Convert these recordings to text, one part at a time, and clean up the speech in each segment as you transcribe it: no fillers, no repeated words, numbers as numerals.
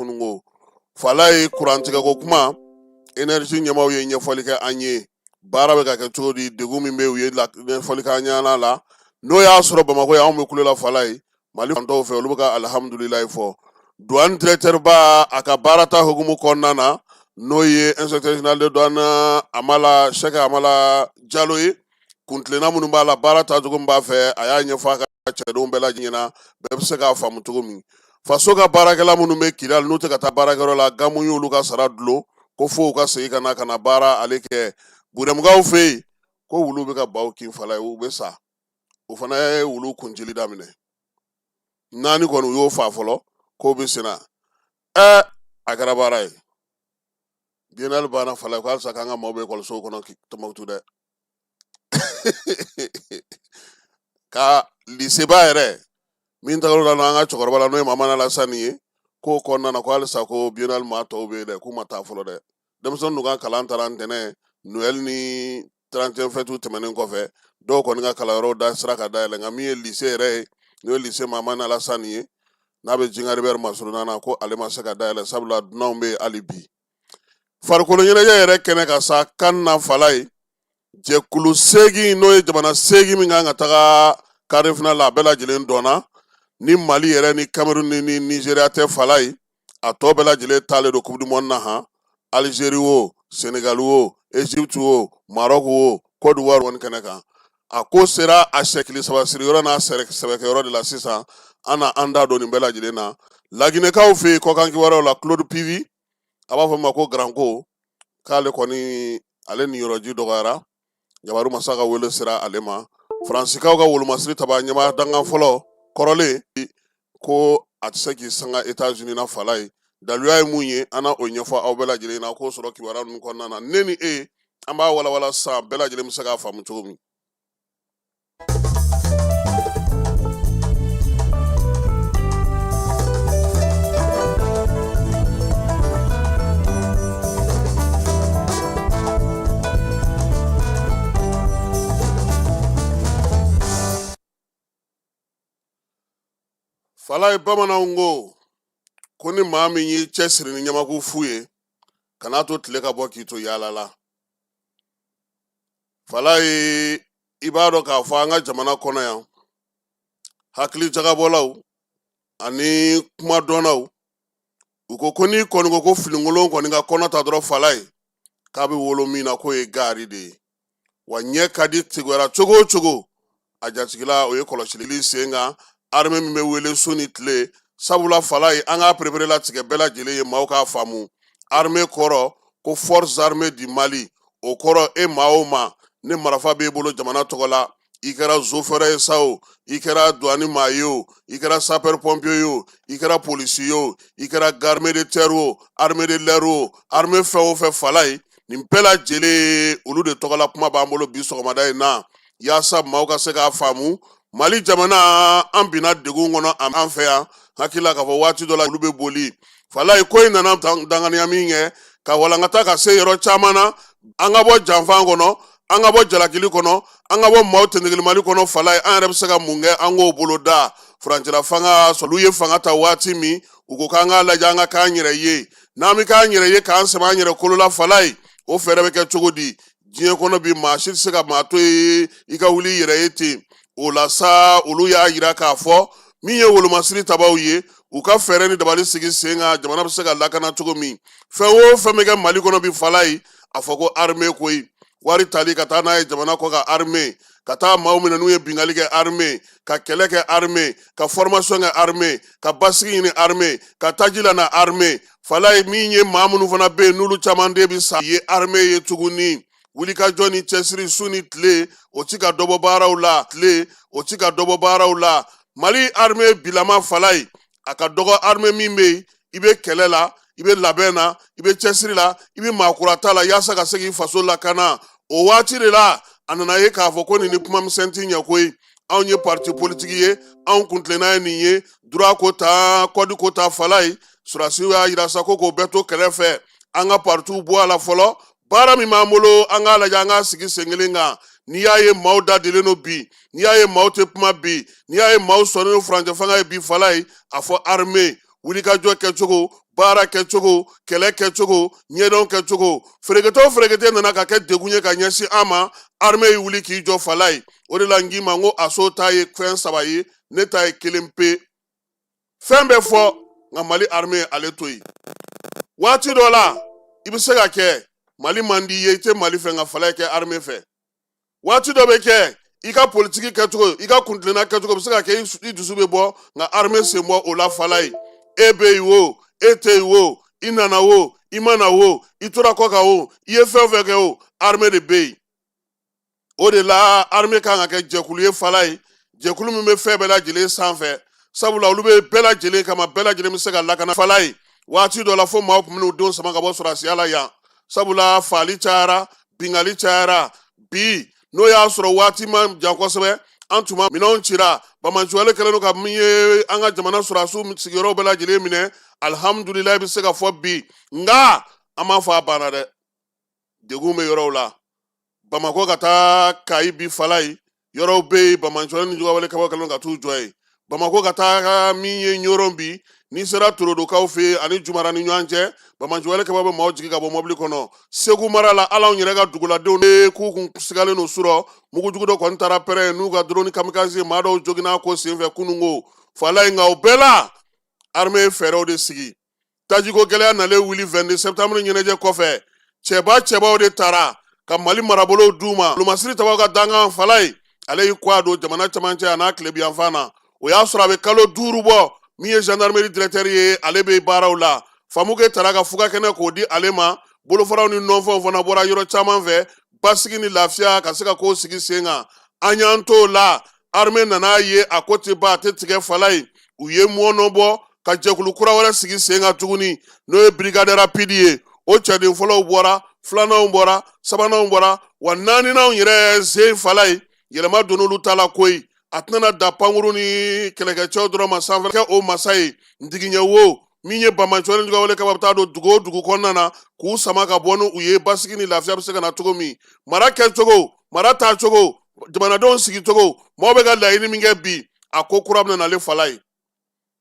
kunungo fala ye kurantigɛ ko kuma énergie ɲɛmaw ye ɲɛfɔli kɛ an ye baara bɛ ka kɛ cogo di degun min bɛ u ye ɲɛfɔli kɛ an ɲɛna la n'o y'a sɔrɔ Bamakɔ ye anw bɛ kulela fala ye Mali fantɔw fɛ olu bɛ ka alhamdulilayi fɔ douane directeur ba a ka baara ta hukumu kɔnɔna na n'o ye inspecteur général de douane Amala Cheikh Amala Diallo ye kuntilenna minnu b'a la baara tacogo min b'a fɛ a y'a ɲɛfɔ a ka cɛdenw bɛɛ lajɛlen ɲɛna bɛɛ bɛ se k'a faamu cogo min faso ka baarakɛla minnu bɛ Kidali n'u tɛ ka taa baarakɛyɔrɔ la gamu y'olu ka sara dulon ko fo u ka segin ka na baara ale kɛ Burɛmukaw fɛ yen ko wulu bɛ ka baw kin fala ye u bɛ sa o fana ye wulu kuncili daminɛ naani kɔni u y'o fa fɔlɔ k'o bɛ senna a kɛra baara ye biennale banna fala ye ko halisa k'an ka maaw bɛ ekɔlisow kɔnɔ Tɔnbukutu dɛ ka liseba yɛrɛ min tagar'o la an ka cɛkɔrɔba la n'o ye Mamana Alasani ye k'o kɔnɔna na ko halisa ko biennale maa tɔw bɛ yen dɛ k'u ma taa fɔlɔ dɛ denmisɛnninw ka kalan taara ntɛnɛn Noël ni 31 fêtes tɛmɛnen kɔfɛ dɔw kɔni ka kalanyɔrɔw da sira ka dayɛlɛ nka min ye lycée yɛrɛ ye n'o ye lycée Mamana Alasani ye n'a bɛ Jingari Masuruna na ko ale ma se ka dayɛlɛ sabula dunanw bɛ hali bi farikolo ɲɛnajɛ yɛrɛ kɛnɛ ka sa kan na fala ye jɛkulu 8 n'o ye jamana 8 min kan ka taga quart de finale la a bɛɛ lajɛlen dɔnna ni Mali yɛrɛ ni Cameroun ni Nigeria tɛ fala ye a tɔ bɛɛ lajɛlen taalen don coupe du monde na han Algérie o Sénégal o Égypte o Maroc o Côte d'Ivoire kɔni kɛnɛ kan a ko sera a sɛkili saba siriyɔrɔ n'a sɛbɛkɛyɔrɔ de la sisan an na an da don nin bɛɛ lajɛlen na Laginɛkaw fɛ yen kɔkanki wɛrɛw la Claude Pivi a b'a fɔ ma ko Granko k'ale kɔni ale ni yɔrɔji dɔgɔyara Jabaru Masa ka wele sera ale ma Faransikaw ka wolomasiri taba ɲɛmaa dangan fɔlɔ kɔrɔlen ko a tɛ se k'i sanga États-Unis na fala ye daluya ye mun ye an na o ɲɛfɔ aw bɛɛ lajɛlen na k'o sɔrɔ kibaruya ninnu kɔnɔna na ne ni e an b'a walawala sisan bɛɛ lajɛlen bɛ se k'a faamu cogo min fala ye bamananw ko ni maa min y'i cɛsiri ni ɲamaku fu ye kan'a to tile ka bɔ k'i to yaala la fala ye i b'a dɔn k'a fɔ an ka jamana kɔnɔ yan hakili jagabɔlaw ani kuma dɔnnaw u ko n'i kɔni ko ko finikolon kɔni ka kɔnɔ ta dɔrɔn fala ye k'a bɛ wolo min na k'o ye gari de ye wa ɲɛ ka di tigɛra cogo o cogo a jatigila o ye kɔlɔsili sen kan armée min bɛ wele su ni tile sabula fala ye an ka perepere latigɛ bɛɛ lajɛlen ye maaw k'a faamu armée kɔrɔ ko forces armées du Mali o kɔrɔ e maa o maa ne marafa b'e bolo jamana tɔgɔ la i kɛra zofɛrɛ ye sa o i kɛra douane maa ye o i kɛra sapeur pompier ye o i kɛra policier ye o i kɛra garde de terre o armée de l'air o armée fɛn o fɛn fala ye nin bɛɛ lajɛlen olu de tɔgɔla kuma b'an bolo bi sɔgɔmada in na yaasa maaw ka se k'a faamu Mali jamana an binna degun kɔnɔ an fɛ yan hakilila k'a fɔ waati dɔ la olu bɛ boli fala ye ko in nana danganiya min kɛ ka walankata ka se yɔrɔ caman na an ka bɔ janfan kɔnɔ an ka bɔ jalakili kɔnɔ an ka bɔ maaw tɛnɛgili Mali kɔnɔ fala ye an yɛrɛ bɛ se ka mun kɛ an k'o bolo da furancɛla fanga sɔrɔ olu ye fanga ta waati min u ko k'an k'a lajɛ an ka k'an yɛrɛ ye n'an bɛ k'an yɛrɛ ye k'an sɛbɛn an yɛrɛ kolo la fala ye o fɛɛrɛ bɛ kɛ cogo di diɲɛ kɔnɔ bi maa si tɛ se ka maa to ye i ka wuli i yɛrɛ ye ten o la sa olu y'a yira k'a fɔ min ye wolomasiri tabaw ye u ka fɛɛrɛ ni dabali sigi sen kan jamana bɛ se ka lakana cogo min fɛn o fɛn bɛ kɛ Mali kɔnɔ bi fala ye a fɔ ko armée koyi wari tali ka taa n'a ye jamana kɔ ka armée ka taa maaw minɛ n'u ye bingali kɛ armée ka kɛlɛ kɛ armée ka formation kɛ armée ka basigi ɲini armée ka taji la na armée fala ye min ye maa minnu fana bɛ yen n'olu caman de bɛ sa ye armée ye tuguni wulikajɔ ni cɛsiri su ni tile o ti ka dɔbɔ baaraw la tile o ti ka dɔbɔ baaraw la Mali armée bilama fala ye a ka dɔgɔ armée min bɛ yen i bɛ kɛlɛ la i bɛ labɛn na i bɛ cɛsiri la i bɛ maakurata la yaasa ka se k'i faso lakana o waati de la a nana ye k'a fɔ ko nin ni kuma misɛn ti ɲɛ koyi anw ye parti politique ye anw kuntilenna ye nin ye droit ko ta code ko ta fala ye surasiw y'a yira sa ko k'o bɛɛ to kɛrɛfɛ an ka partiw bɔ a la fɔlɔ baara min b'an bolo an k'a lajɛ an k'a sigi sen kelen kan n'i y'a ye maaw dadelen no bi n'i y'a ye maaw tɛ kuma bi n'i y'a ye maaw sɔnnen no furancɛ fanga ye bi fala ye a fɔ armée wulikajɔ kɛcogo baara kɛcogo kɛlɛ kɛcogo ɲɛdɔn kɛcogo ferekete nana ka kɛ degun ye ka ɲɛsin an ma armée yi wuli k'i jɔ fala ye o de la n k'i ma n ko aso ta ye fɛn 3 ye ne ta ye 1 pe fɛn bɛ fɔ nka Mali armée ale to yen waati dɔ la i bɛ se ka kɛ Mali man di ye i tɛ Mali fɛ nka fala ye kɛ armée fɛ waati dɔ bɛ kɛ i ka politiki kɛcogo i ka kuntilenna kɛcogo bɛ se ka kɛ i dusu bɛ bɔ nka armée sen bɔ o la fala ye e bɛ yen o e tɛ yen o i nana o i ma na o i tora kɔ kan o i ye fɛn o fɛn kɛ o armée de bɛ yen o de la armée kan ka kɛ jɛkulu ye fala ye jɛkulu min bɛ fɛn bɛɛ lajɛlen sanfɛ sabula olu bɛ bɛɛ lajɛlen kama bɛɛ lajɛlen bɛ se ka lakana fala ye waati dɔ la fo maaw tun bɛ n'u denw sama ka bɔ sɔrɔsiya la yan sabula faali cayara bingali cayara bi n'o y'a sɔrɔ waati ma jan kosɛbɛ an tuma minɛnw cira bamanciwale kɛlen don ka min ye an ka jamana sɔrɔsiw sigiyɔrɔw bɛɛ lajɛlen minɛ alihamudulilayi bɛ se ka fɔ bi nka an m'a fɔ a banna dɛ degun bɛ yɔrɔw la Bamako ka taa Kayi bi fala ye yɔrɔw bɛ yen bamanciwale ni Jogawale kabaw kɛlen don ka t'u jɔ yen Bamako ka taa min ye ɲɔrɔn bi n'i sera Torodokaw fɛ yen ani Jumara ni ɲɔgɔn cɛ bamanciwale kabaw bɛ maaw jigin ka bɔ mɔbili kɔnɔ Segu mara la hali anw yɛrɛ ka duguladenw de k'u kun sigalen don surɔ mugujugu dɔ kɔni taara pɛrɛn n'u ka drone kamikaze maa dɔw joginna ko senfɛ kununko fala in nka o bɛɛ la armée ye fɛɛrɛw de sigi tajiko gɛlɛya nalen wuli 22 septembre ɲɛnajɛ kɔfɛ cɛbaw de taara ka Mali marabolow d'u ma Olumasiri Tabaw ka dankan fala ye ale y'i kɔ a don jamana cɛmancɛ a n'a tilebiyanfan na o y'a sɔrɔ a bɛ kalo 5 bɔ min ye gendarmerie directeur ye ale bɛ baaraw la Famukɛ taara ka fuga kɛnɛ k'o di ale ma bolofaraw ni nɔnfɛnw fana bɔra yɔrɔ caman fɛ basigi ni lafiya ka se ka k'o sigi sen kan an y'an t'o la armée nana ye a ko tɛ ban a tɛ tigɛ fala ye u ye mɔnɔ bɔ ka jɛkulu kura wɛrɛ sigi sen kan tuguni n'o ye brigade rapide ye o cɛden fɔlɔw bɔra filananw bɔra sabananw bɔra wa naaninan yɛrɛ sen fala ye yɛlɛma donn'olu ta la koyi a tɛna da pankuru ni kɛlɛkɛcɛw dɔrɔn ma sanfɛ kɛ o masa ye Ndigiɲɛ wo min ye bamanciwale ni Jogawale kaba bɛ taa don dugu o dugu kɔnɔna na k'u sama ka bɔ n'u ye basigi ni lafiya bɛ se ka na cogo min mara kɛcogo mara taacogo jamanadenw sigicogo maaw bɛ ka laɲini min kɛ bi a ko kura bɛ nalen fala ye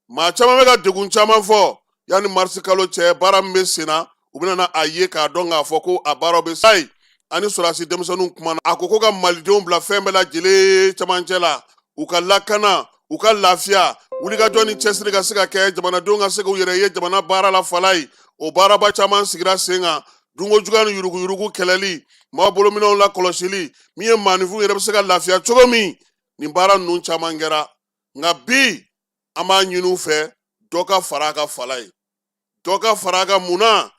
maa caman bɛ ka degun caman fɔ yanni marisi kalo cɛ baara min bɛ sen na u bɛna na a ye k'a dɔn k'a fɔ ko a baaraw bɛ sa ye ani sɔrɔdasi denmisɛnninw kumana a ko ka malidenw bila fɛn bɛɛ lajɛlen cɛmancɛ la u ka lakana u ka lafiya wulikajɔ ni cɛsiri ka se ka kɛ jamanadenw ka se k'u yɛrɛ ye jamana baara la fala ye o baaraba caman sigira sen kan dunkojuguya ni yuruguyurugu kɛlɛli maaw bolominɛw la kɔlɔsili min ye maaninfinw yɛrɛ bɛ se ka lafiya cogo min nin baara ninnu caman kɛra nka bi an b'a ɲini u fɛ dɔ ka fara a ka fala ye dɔ ka fara a ka munna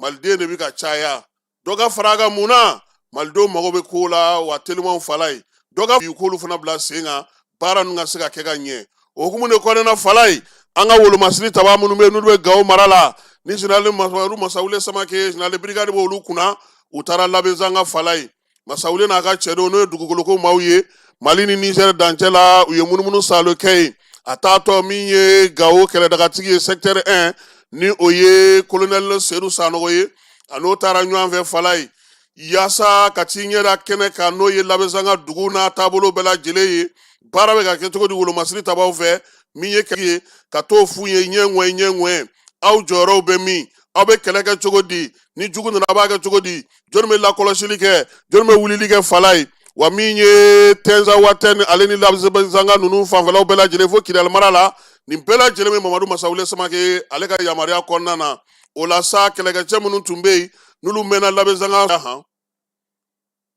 maliden de bɛ ka caya dɔ ka fara a ka munna malidenw mago bɛ ko la wa telimanw fala ye dɔ ka k'olu fana bila sen kan baara ninnu ka se ka kɛ ka ɲɛ o hukumu de kɔnɔna fala ye an ka Wolomasiri Taba minnu bɛ yen n'olu bɛ Gawo mara la ni général Masawule Samake général brigade bɛ olu kunna u taara Labɛnzan ka fala ye Masawule n'a ka cɛdenw n'o ye dugukoloko maaw ye Mali ni Niger dancɛ la u ye munumunu salo kɛ yen a taatɔ min ye Gawo kɛlɛdagatigi ye secteur 1 ni o ye colonel Seydou Sanogo ye a n'o taara ɲɔgɔn fɛ fala ye yaasa ka t'i ɲɛda kɛnɛ kan n'o ye Labɛnzan ka dugu n'a taabolo bɛɛ lajɛlen ye baara bɛ ka kɛ cogo di Wolomasiri Tabaw fɛ min ye kɛ ye ka t'o f'u ye ɲɛ aw jɔyɔrɔw bɛ min aw bɛ kɛlɛ kɛ cogo di ni jugu nana a b'a kɛ cogo di jɔn bɛ lakɔlɔsili kɛ jɔn bɛ wulili kɛ fala ye wa min ye Tɛnza Watɛn ale ni Labɛnzan ka ninnu fanfɛlaw bɛɛ lajɛlen fo Kidali mara la nin bɛɛ lajɛlen bɛ Mamadu Masawule Samake ale ka yamaruya kɔnɔna na o la sa kɛlɛkɛcɛ minnu tun bɛ yen n'olu mɛnna Labɛnzan kan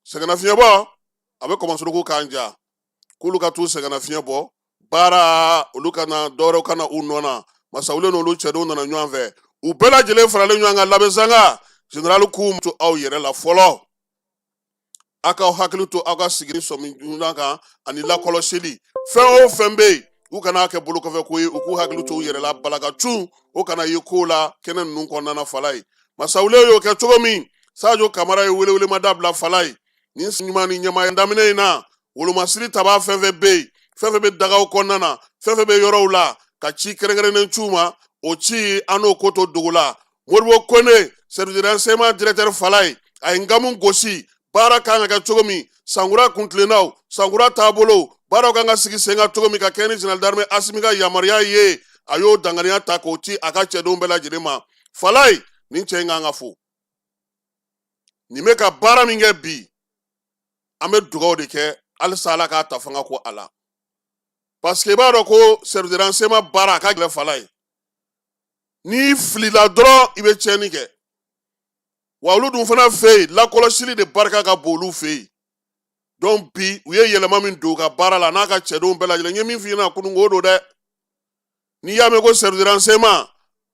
sɛgɛnnafiɲɛbɔ a bɛ kɔmɔsɔrɔko k'an ja k'olu ka t'u sɛgɛnnafiɲɛ bɔ baara olu kana dɔwɛrɛw kana u nɔ na Masawule n'olu cɛdenw nana ɲɔgɔn fɛ u bɛɛ lajɛlen faralen ɲɔgɔn kan Labɛnzan général k'u to aw yɛrɛ la fɔlɔ a k'aw hakili to aw ka sigili sɔmin kan ani lakɔlɔsili fɛn o fɛn bɛ yen u kana kɛ bolokɔfɛ ko ye u k'u hakili to u yɛrɛ la balakacun o kana ye ko la kɛnɛ ninnu kɔnɔna fala ye Masawule y'o kɛ cogo min Sajo Kamara ye welewelemada bila fala ye nin ɲuman ni ɲɛmaaya daminɛ in na Wolomasiri Taba fɛn fɛn bɛ yen fɛn fɛn bɛ dagaw kɔnɔna na fɛn fɛn bɛ yɔrɔw la ka ci kɛrɛnkɛrɛnnen c'u ma o ci an n'o ko to dogo la Modibo Kone service de renseignement directeur fala ye a ye nkamu gosi baara kan ka kɛ cogo min sankura kuntilennaw sankura taabolo baaraw kan ka sigi sen kan cogo min ka kɛ ni général d'armée Asimi ka yamaruya ye a y'o danganiya ta k'o ci a ka cɛdenw bɛɛ lajɛlen ma falai nin cɛ in kan ka fo nin bɛ ka baara min kɛ bi an bɛ dugawu de kɛ halisa Ala k'a ta fanga ko a la parce que i b'a dɔn ko service de renseignement baara a ka gɛlɛn falai n'i filila dɔrɔn i bɛ tiɲɛni kɛ wa olu dun fana fɛ yen lakɔlɔsili de barika ka bon olu fɛ yen donc bi u ye yɛlɛma min don u ka baara la n'a ka cɛdenw bɛɛ lajɛlen n ye min f'i ɲɛna kunun o don dɛ n'i y'a mɛn ko service de renseignement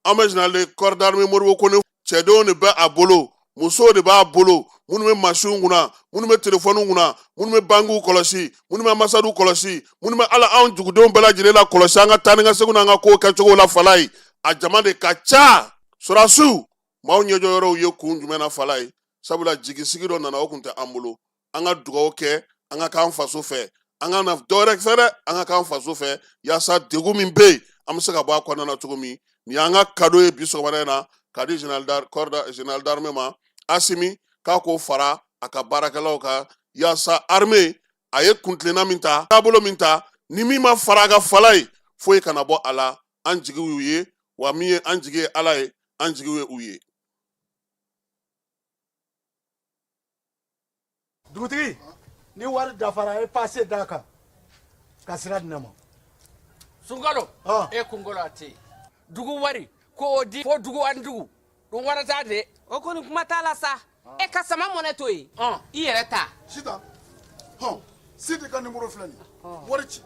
an bɛ général de corps d'armée Modibo Kone cɛdenw de bɛ a bolo musow de b'a bolo minnu bɛ machine kunna minnu bɛ téléphone kunna minnu bɛ banquiw kɔlɔsi minnu bɛ ambassades kɔlɔsi minnu bɛ ala anw dugudenw bɛɛ lajɛlen la kɔlɔsi an ka taa ni ka segin n'an ka kow kɛcogo la falai a jama de ka ca sɔrɔdasiw maaw ɲɛjɔ yɔrɔw ye kun jumɛn na falai sabula jigisigi dɔ nana o kun tɛ an bolo an ka dugawu kɛ an ka k'an faso fɛ an ka na dɔwɛrɛ fɛ dɛ an ka k'an faso fɛ yaasa degun min bɛ yen an bɛ se ka bɔ a kɔnɔna na cogo min nin y'an ka cadeau ye bi sɔgɔmada in na k'a di général d'armée ma Asimi k'a k'o fara a ka baarakɛlaw kan yaasa armée a ye kuntilenna min ta taabolo min ta ni min ma fara a ka falai foyi kana bɔ a la an jigi y'u ye wa min ye an jigi ye Ala ye an jigi ye u ye. Dugutigi ni wari dafara e passe d'a kan ka sira di ne ma. Sunkalo e kunkolo ate dugu wari ko di fo dugu an dugu dun wara ta de o kɔni kuma t'a la sa e ka sama mɔnɛ to yen i yɛrɛ ta Sita Sidi ka numéro filɛ nin wari ci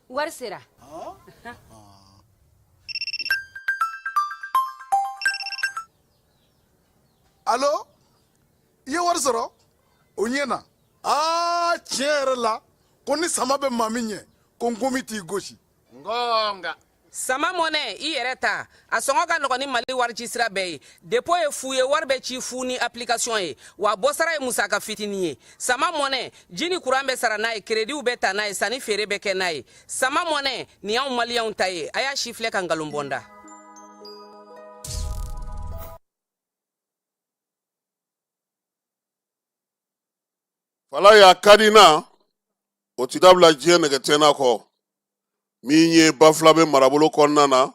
wari sera Allo i ye wari sɔrɔ o ɲɛna tiɲɛ yɛrɛ la ko ni sama bɛ maa min ɲɛ ko nkomi t'i gosi ngonga sama mɔnɛ i yɛrɛ ta a sɔngɔ ka nɔgɔn ni Mali wari ci sira bɛɛ ye dépôt ye fu ye wari bɛ ci fu ni application ye wa bɔsara ye musaka fitinin ye sama mɔnɛ ji ni courant bɛ sara n'a ye créditw bɛ ta n'a ye sanni feere bɛ kɛ n'a ye sama mɔnɛ nin y'anw maliyɛnw ta ye a y'a si filɛ ka nkalon bɔ n da. falai a ka di n na o ti dabila diɲɛ nɛgɛtɛnna kɔ min ye bafula bɛ marabolo kɔnɔna na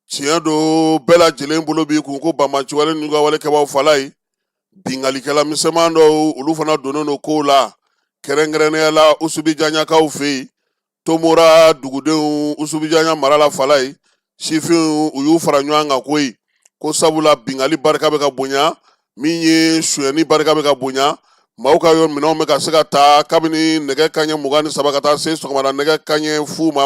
tiɲɛ don bɛɛ lajɛlen bolo b'i kun ko banbanciwale n'u ka walekɛbaaw falai bingalikɛla misɛnman dɔw olu fana donnen don kow la kɛrɛnkɛrɛnnenya la usubijanɲakaw fɛ yen tomora dugudenw usubijanɲa mara la falai sifinw u y'u fara ɲɔgɔn kan koyi ko sabula bingali barika bɛ ka bonya min ye sonyɛni barika bɛ ka bonya maaw ka yɔrɔ minɛnw bɛ ka se ka taa kabini nɛgɛ kanɲɛ 23 ka taa se sɔgɔmada nɛgɛ kanɲɛ 10 ma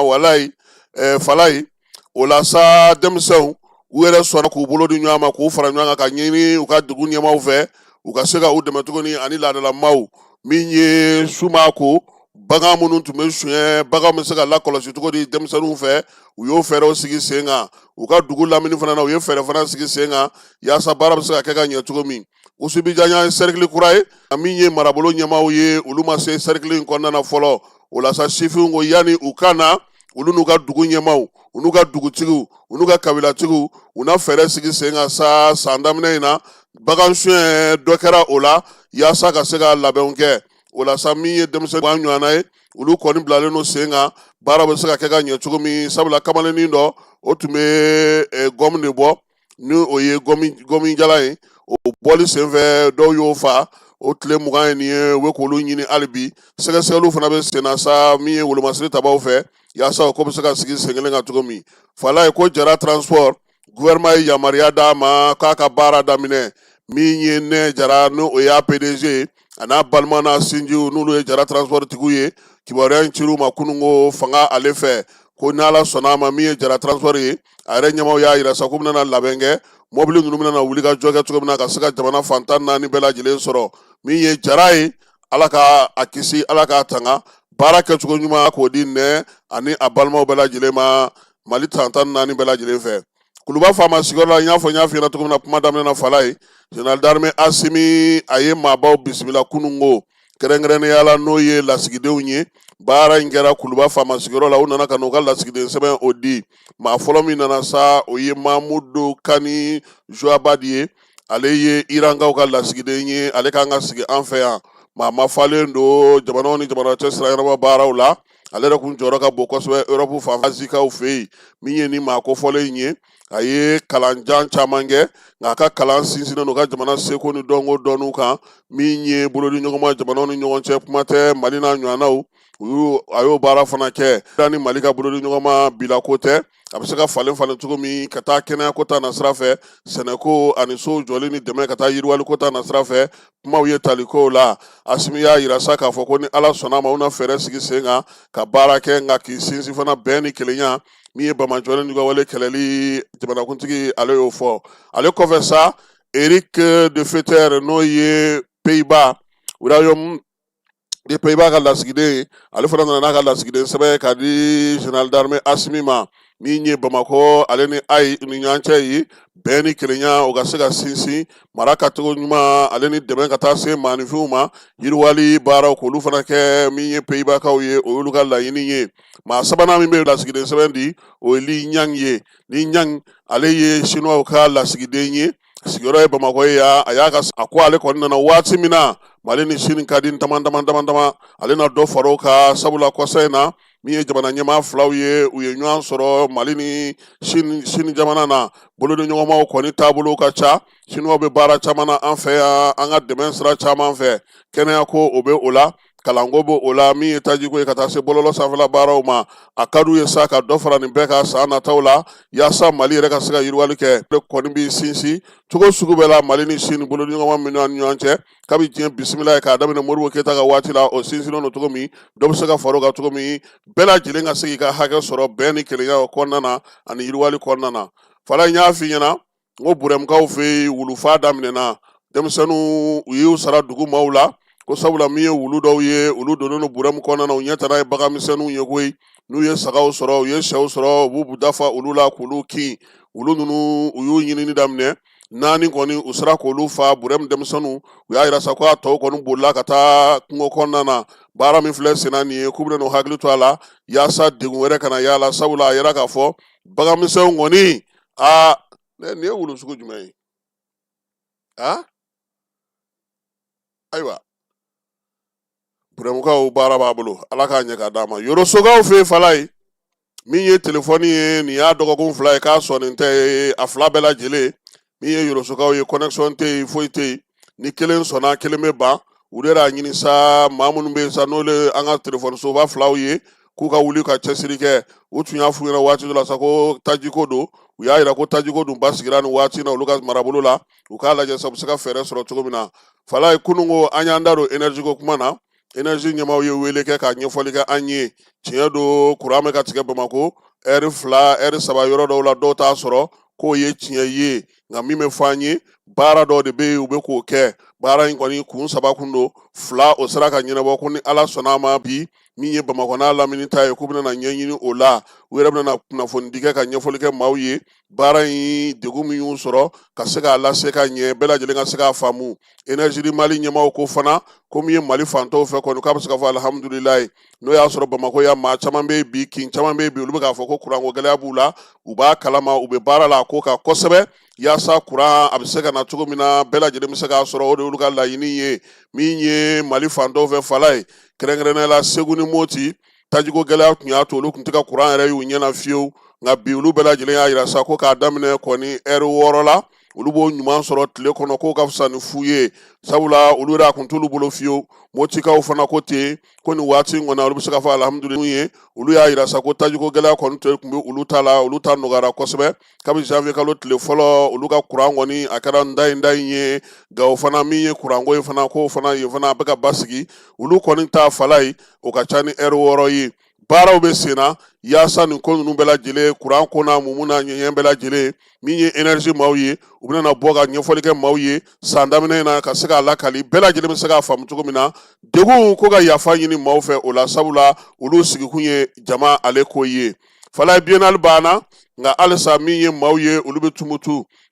falai o la sa denmisɛnw u yɛrɛ sɔnna k'u bolo di ɲɔgɔn ma k'u fara ɲɔgɔn kan ka ɲini u ka dugu ɲɛmaaw fɛ u ka se ka u dɛmɛ tuguni ani laadalamaw min ye suma ko bagan minnu tun bɛ suɲɛ bagan bɛ se ka lakɔlɔsi cogo di denmisɛnninw fɛ u y'o fɛɛrɛw sigi sen kan u ka dugu lamini fana na u ye fɛɛrɛ fana sigi sen kan yaasa baara bɛ se ka kɛ ka ɲɛ cogo min usubijanɲa ye cercle kura ye min ye marabolo ɲɛmaaw ye olu ma se cercle in kɔnɔna na fɔlɔ o la sa sifinw ko yanni u ka na olu n'u ka dugu ɲɛmaaw u n'u ka dugutigiw u n'u ka kabilatigiw u na fɛɛrɛ sigi sen kan sa san daminɛ in na bagan suɲɛ dɔ kɛra o la yaasa ka se ka labɛnw kɛ o la sa min ye denmisɛnnin b'a ɲɔgɔnna ye olu kɔni bilalen don sen kan baara bɛ se ka kɛ ka ɲɛ cogo min sabula kamalennin dɔ o tun bɛ gɔmu de bɔ ni o ye gɔmi jala ye o bɔli senfɛ dɔw y'o fa o tile 20 ye nin ye u bɛ k'olu ɲini hali bi sɛgɛsɛgɛliw fana bɛ sen na sa min ye wolomasiri tabaw fɛ yaasa o ko bɛ se ka sigi sen kelen kan cogo min falai ko jara transport gouvernement ye yamaruya d'a ma k'a ka baara daminɛ min ye ne jara n'o ye APDG ye a n'a balima n'a sinjiw n'olu ye jara transport tigiw ye kibaruya in cir'u ma kunun ko fanga ale fɛ ko n'ala sɔnna a ma min ye jara transport ye a yɛrɛ ɲɛmaaw y'a yira sa ko bɛna labɛn kɛ mɔbili ninnu bɛna wuli ka jɔ kɛ cogo min na ka se ka jamana fantan 4 bɛɛ lajɛlen sɔrɔ min ye jara ye ala ka a kisi ala k'a tanga baara kɛcogo ɲuman k'o di nɛ ani a balimaw bɛɛ lajɛlen ma mali fantan 4 bɛɛ lajɛlen fɛ kuluba faama sigiyɔrɔ la n y'a fɔ ɲɛna cogo min na kuma daminɛ na falai général d'armée Asimi a ye maabaw bisimila kunun ko kɛrɛnkɛrɛnnenya la n'o ye lasigidenw ye baara in kɛra kuluba faama sigiyɔrɔ la u nana ka n'u ka lasigiden sɛbɛn o di maa fɔlɔ min nana sa o ye Mamudu Kani Joabadi ye ale ye Irankaw ka lasigiden ye ale kan ka sigi an fɛ yan ma falen do jamana ni jamana cɛ sira ɲɛnama baaraw la ale yɛrɛ kun jɔyɔrɔ ka bon kosɛbɛ Europe fanfɛ Azikaw fɛ yen min ye ni maa kofɔlen ye a ye kalanjan caman kɛ nka a ka kalan sinsinnen don ka jamana seko ni dɔnko dɔnniw kan min ye bolodi ɲɔgɔnma jamanaw ni ɲɔgɔn cɛ kuma tɛ Mali n'a ɲɔgɔnnaw a y'o baara fana kɛ ni Mali ka bolodi ɲɔgɔnma bila ko tɛ a bɛ se ka falen cogo min ka taa kɛnɛya ko ta na sira fɛ sɛnɛko ani so jɔli ni dɛmɛ ka taa yiriwali ko ta na sira fɛ kumaw ye talikow la Asimi y'a yira sa k'a fɔ ko ni Ala sɔnna ma u na fɛɛrɛ sigi sen kan ka baara kɛ nka k'i sinsin fana bɛn ni kelenya min ye Bamajɔlen n'u ka wale kɛlɛli jamanakuntigi ale y'o fɔ ale kɔfɛ sa Eric de Fetter n'o ye Pays-Bas Royaume de Pays-Bas ka lasigiden ale fana nana n'a ka lasigiden sɛbɛn k'a di général d'armée Asimi ma min ye Bamako ale ni Ayi ni ɲɔgɔn cɛ ye bɛn ni kelenya o ka se ka sinsin mara kɛcogo ɲuman ale ni dɛmɛ ka taa se maaninfinw ma yiriwali baaraw k'olu fana kɛ min ye Pays-Bas kaw ye o y'olu ka laɲini ye maa sabanan min bɛ lasigiden sɛbɛn di o ye Li Ɲang ye Li Ɲang ale ye Chinois ka lasigiden ye sigiyɔrɔ ye Bamako ye a y'a ka a ko ale kɔni nana waati min na Mali ni Chine ka di dama ale na dɔ far'o kan sabula kɔsa in na min ye jamana ɲɛmaa filaw ye u ye ɲɔgɔn sɔrɔ Mali ni Chine jamana na bolodi ɲɔgɔnmaw kɔni taabolo ka ca Chinois bɛ baara caman na an fɛ yan an ka dɛmɛ sira caman fɛ kɛnɛya ko o bɛ o la kalanko b'o o la min ye tajiko ye ka taa se bɔlɔlɔ sanfɛla baaraw ma a ka d'u ye sa ka dɔ fara nin bɛɛ ka san nataw la yaasa Mali yɛrɛ ka se ka yiriwali kɛ kɔni b'i sinsin cogo sugu bɛɛ la Mali ni Chine bolodi ɲɔgɔnma minnu ni ɲɔgɔn cɛ kabi diɲɛ bisimila ye k'a daminɛ Modibo Keyita ka waati la o sinsinnen don cogo min dɔ bɛ se ka far'o kan cogo min bɛɛ lajɛlen ka se k'i ka hakɛ sɔrɔ bɛn ni kelenya kɔnɔna na ani yiriwali kɔnɔna na fala n y'a f'i ɲɛna n ko Burɛmukaw fɛ yen wulufa daminɛna denmisɛnninw u y'u sara dugu maaw la ko sabula min ye wulu dɔw ye olu donnen don Burɛmu kɔnɔna na u ɲɛ tana ye baganmisɛnninw ye koyi n'u ye sagaw sɔrɔ u ye sɛw sɔrɔ u b'u dafa olu la k'olu kin olu ninnu u y'u ɲinini daminɛ naani kɔni u sera k'olu fa Burɛmu denmisɛnninw u y'a yira sa ko a tɔw kɔni bolila ka taa kungo kɔnɔna na baara min filɛ senna nin ye k'u bɛna n'u hakili to a la yaasa degun wɛrɛ kana y'a la sabula a yɛrɛ k'a fɔ baganmisɛnw kɔni nin ye wulu sugu jumɛn ye ayiwa Burɛmukaw baara b'a bolo Ala k'a ɲɛ k'a d'a ma Yorosokaw fɛ yen fala ye min ye telefɔni ye nin y'a dɔgɔkun 2 ye k'a sɔnnen tɛ a 2 bɛɛ lajɛlen min ye Yorosokaw ye connexion tɛ yen foyi tɛ yen ni kelen sɔnna kelen bɛ ban u de y'a ɲini sa maa minnu bɛ yen sa n'olu an ka telefɔni soba 2 ye k'u ka wuli ka cɛsiri kɛ u tun y'a f'u ɲɛna waati dɔ la sa ko tajiko don u y'a yira ko tajiko dun basigira nin waati na olu ka marabolo la u k'a lajɛ sa u bɛ se ka fɛɛrɛ sɔrɔ cogo min na fala ye kunun ko an y'an da don énergie ko kuma na énergie ɲɛmaaw ye wele kɛ ka ɲɛfɔli kɛ an ye tiɲɛ don courant bɛ ka tigɛ Bamako heure 2 heure 3 yɔrɔ dɔw la dɔw t'a sɔrɔ k'o ye tiɲɛ ye nka min bɛ fɔ an ye baara dɔw de bɛ yen u bɛ k'o kɛ baara in kɔni kun 3 kun don 2 o sera ka ɲɛnabɔ ko ni Ala sɔnna ma bi min ye Bamako n'a lamini ta ye k'u bɛna ɲɛɲini o la u yɛrɛ bɛna kunnafoni di kɛ ka ɲɛfɔli kɛ maaw ye baara in degun min y'u sɔrɔ ka se k'a lase ka ɲɛ bɛɛ lajɛlen ka se k'a faamu énergie di Mali ɲɛmaaw ko fana ko min ye Mali fantɔw fɛ kɔni k'a bɛ se ka fɔ alhamdulilayi n'o y'a sɔrɔ Bamako ya maa caman bɛ yen bi kin caman bɛ yen bi olu bɛ k'a fɔ ko courant ko gɛlɛya b'u la u b'a kalama u bɛ baara la a ko kan kosɛbɛ yaasa courant a bɛ se ka na cogo min na bɛɛ lajɛlen bɛ se k'a sɔrɔ o de y'olu ka laɲini ye min ye Mali fantɔw fɛ fala ye kɛrɛnkɛrɛnnenya la Segu ni Moti tajiko gɛlɛya tun y'a to olu tun tɛ ka courant yɛrɛ y'u ɲɛna fiyewu nka bi olu bɛɛ lajɛlen y'a yira sa ko k'a daminɛ kɔni heure 6 la olu b'o ɲuman sɔrɔ tile kɔnɔ k'o ka fisa ni fu ye sabula olu yɛrɛ a kun t'olu bolo fiyewu Motikaw fana ko ten ko nin waati in kɔni olu bɛ se ka fɔ alhamdulilayi ye olu y'a yira sa ko tajiko gɛlɛya kɔni tun bɛ olu ta la olu ta nɔgɔyara kosɛbɛ kabi janvier kalo tile fɔlɔ olu ka courant kɔni a kɛra n da in ye nka o fana min ye courant ko ye fana k'o fana yen fana a bɛ ka basigi olu kɔni ta fala ye o ka ca ni heure 6 ye baaraw bɛ sen na yaasa nin ko ninnu bɛɛ lajɛlen courant ko n'a mumu n'a ɲɛɲɛ bɛɛ lajɛlen min ye énergie maaw ye u bɛna bɔ ka ɲɛfɔli kɛ maaw ye san daminɛ in na ka se k'a lakali bɛɛ lajɛlen bɛ se k'a faamu cogo min na degun ko ka yafa ɲini maaw fɛ o la sabula olu sigikun ye jama ale ko ye fala ye biennale banna nka halisa min ye maaw ye olu bɛ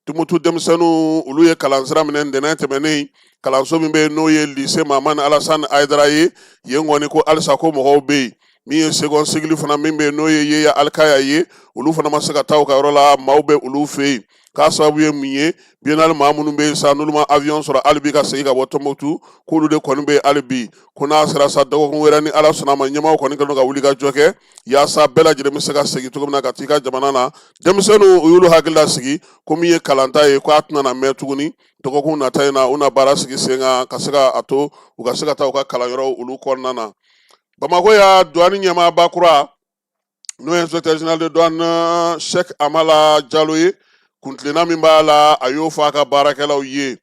tumutu denmisɛnninw olu ye kalansira minɛ ntɛnɛn tɛmɛnen kalanso min bɛ yen n'o ye lycée Mamani Alasani Ayidara ye yen kɔni ko halisa ko mɔgɔw bɛ yen min ye seconde cycle fana min bɛ yen n'o ye Yeya Alikaya ye olu fana ma se ka taa u ka yɔrɔ la maaw bɛ olu fɛ yen k'a sababu ye mun ye biennale maa minnu bɛ yen sa n'olu ma avion sɔrɔ hali bi ka segin ka bɔ Tɔnbukutu k'olu de kɔni bɛ yen hali bi ko n'a sera sa dɔgɔkun wɛrɛ ni Ala sɔnna a ma ɲɛmaaw kɔni kɛlen don ka wuli ka jɔ kɛ yaasa bɛɛ lajɛlen bɛ se ka segin cogo min na ka t'i ka jamana na denmisɛnninw u y'olu hakili lasigi ko min ye kalanta ye ko a tɛna na mɛn tuguni dɔgɔkun nata in na u na baara sigi sen kan ka se ka a to u ka se ka taa u ka kalanyɔrɔ olu kɔnɔna na Bamako ya douane ɲɛmaaba kura n'o ye inspecteur général de douane Cheikh Amala Jalo ye kuntilenna min b'a la a y'o fɔ a ka baarakɛlaw ye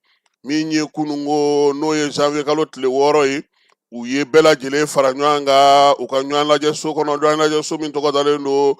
min ye kunungo n'o ye janvier kalo tile 6 ye u ye bɛɛ lajɛlen fara ɲɔgɔn kan u ka ɲɔgɔn lajɛ so kɔnɔ douane lajɛ so min tɔgɔ dalen don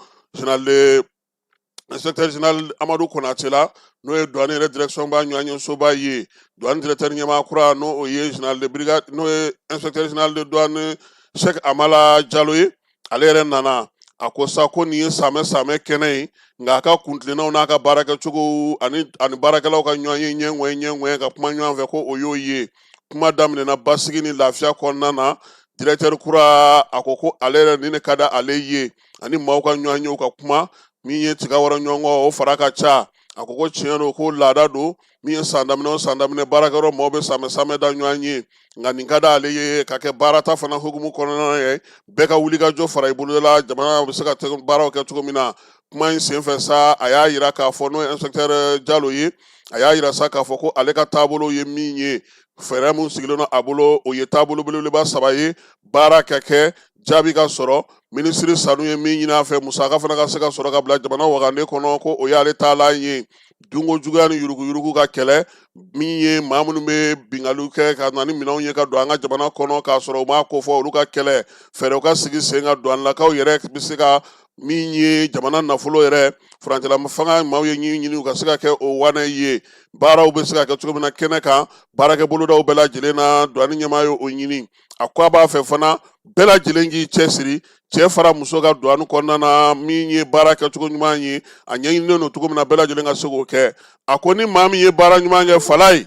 inspecteur général Amadou Konate la n'o ye douane yɛrɛ direction ba ɲɔgɔn soba ye douane directeur ɲɛmaa kura n'o o ye général de brigade n'o ye inspecteur général de douane Cheikh Amala Jalo ye ale yɛrɛ nana a ko sa ko nin ye samɛ kɛnɛ ye nka a ka kuntilennaw n'a ka baarakɛcogo ani baarakɛlaw ka ɲɔgɔn ye ɲɛŋɔɲɛ ka kuma ɲɔgɔn fɛ ko o y'o ye kuma daminɛna basigi ni lafiya kɔnɔna na directeur kura a ko ale yɛrɛ nin de ka da ale ye ani maaw ka ɲɔgɔn ye ka kuma min ye tiga wɛrɛ ɲɔgɔn kɔ o fara ka ca a ko tiɲɛ don ko laada don min ye san daminɛ baarakɛyɔrɔ maaw bɛ samɛ da ɲɔgɔn ye nka nin ka da ale ye ka kɛ baarata fana hukumu kɔnɔna ye bɛɛ ka wuli ka jɔ fara i bolo la jamana bɛ se ka baaraw kɛ cogo min na kuma in senfɛ sa a y'a yira k'a fɔ n'o ye inspecteur Jalo ye a y'a yira sa k'a fɔ ko ale ka taabolo ye min ye fɛɛrɛ mun sigilen don a bolo o ye taabolo belebeleba 3 ye baara ka kɛ jaabi ka sɔrɔ minisiri Sanu ye min ɲini a fɛ musaka fana ka se ka sɔrɔ ka bila jamana wagane kɔnɔ ko o y'ale taalan ye dungo juguya ni yuruguyurugu ka kɛlɛ min ye maa minnu bɛ binkaliw kɛ ka na ni minɛnw ye ka don an ka jamana kɔnɔ k'a sɔrɔ u m'a ko fɔ olu ka kɛlɛ fɛɛrɛw ka sigi sen ka douanelakaw yɛrɛ bɛ se ka min ye jamana nafolo yɛrɛ furancɛla fanga maaw ye ɲini u ka se ka kɛ o wane ye baaraw bɛ se ka kɛ cogo min na kɛnɛ kan baarakɛ bolodaw bɛɛ lajɛlen na douane ɲɛmaa ye o ɲini a ko a b'a fɛ fana bɛɛ lajɛlen k'i cɛsiri cɛ fara muso ka douane kɔnɔna na min ye baara kɛcogo ɲuman ye a ɲɛɲininen don cogo min na bɛɛ lajɛlen ka se k'o kɛ a ko ni maa min ye baara ɲuman kɛ Falaye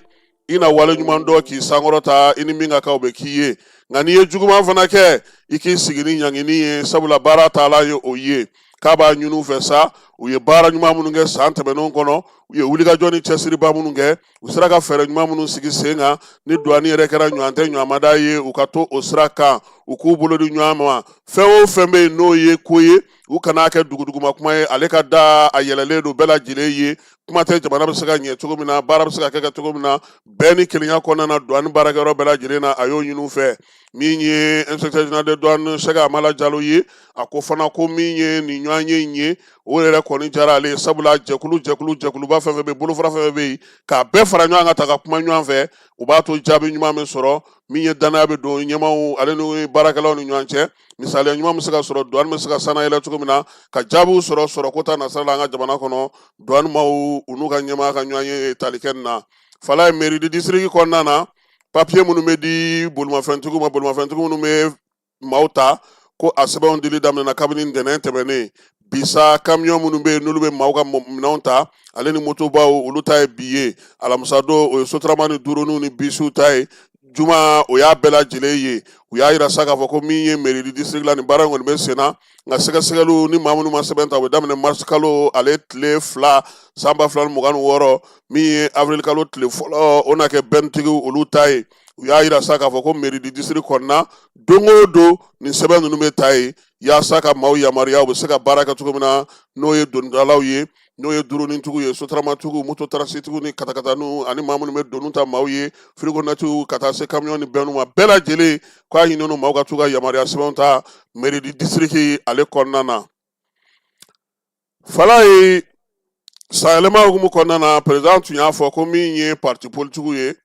i na wale ɲuman dɔ k'i sankɔrɔta i ni min ka kan o bɛ k'i ye nka n'i ye juguman fana kɛ i k'i sigi ni ɲangini ye sabula baara taalan ye o ye k'a b'a ɲini u fɛ sa u ye baara ɲuman minnu kɛ san tɛmɛnenw kɔnɔ u ye wulikajɔ ni cɛsiriba minnu kɛ u sera ka fɛɛrɛ ɲuman minnu sigi sen kan ni douane yɛrɛ kɛra ɲɔgɔn tɛ ɲɔgɔnmada ye u ka to o sira kan u k'u bolo di ɲɔgɔn ma fɛn o fɛn bɛ yen n'o ye ko ye u kana kɛ duguduguma kuma ye ale ka da a yɛlɛlen don bɛɛ lajɛlen ye kuma tɛ jamana bɛ se ka ɲɛ cogo min na baara bɛ se ka kɛ cogo min na bɛɛ ni kelenya kɔnɔna na douane baarakɛyɔrɔ bɛɛ lajɛlen na a y'o ɲini u fɛ min ye inspecteur général de douane Cheikh Amala Jalo ye a ko fana ko min ye nin ɲɔgɔn ye in ye o yɛrɛ kɔni diyara ale ye sabula jɛkuluba fɛn fɛn bɛ bolofara fɛn fɛn bɛ yen k'a bɛɛ fara ɲɔgɔn kan ta ka kuma ɲɔgɔn fɛ u b'a to jaabi ɲuman min sɔrɔ min ye danaya bɛ don ɲɛmaaw ale ni baarakɛlaw ni ɲɔgɔn cɛ misaliya ɲuman bɛ se ka sɔrɔ douane bɛ se ka sanayɛlɛ cogo min na ka jaabiw sɔrɔ ko ta nasara la an ka jamana kɔnɔ douane maaw u n'u ka ɲɛmaa ka ɲɔgɔn ye tali kɛ nin na Falaye mairie de district kɔnɔna na papier minnu bɛ di bolimafɛntigiw ma bolimafɛntigiw minnu bɛ maaw ta ko a sɛbɛnw dili daminɛna kabini ntɛnɛn tɛmɛnen bisa camion minnu bɛ yen n'olu bɛ maaw ka minɛnw ta ale ni motobaw olu ta ye bi ye alamisa don o ye sotarama ni duuruninw ni bisiw ta ye juma o y'a bɛɛ lajɛlen ye u y'a yira sa k'a fɔ ko min ye mairie du district la nin baara in kɔni bɛ sen na nka sɛgɛsɛgɛliw ni maa minnu ma sɛbɛn ta u bɛ daminɛ mars kalo ale tile 2 san 2026 min ye avril kalo tile fɔlɔ o na kɛ bɛntigiw olu ta ye u y'a yira sa k'a fɔ ko mairie du district kɔnɔna don o don nin sɛbɛn ninnu bɛ ta ye yaasa ka maaw yamaruya u bɛ se ka baara kɛ cogo min na n'o ye donidalaw ye n'o ye duurunintigiw ye sotaramatigiw mototarasitigiw ni katakataniw ani maa minnu bɛ donu ta maaw ye firigonatigiw ka taa se camion ni bɛnniw ma bɛɛ lajɛlen k'a ɲininen don maaw ka t'u ka yamaruya sɛbɛnw ta mairie du district ale kɔnɔna na Falaye sayɛlɛma hukumu kɔnɔna na président tun y'a fɔ ko min ye parti politigiw ye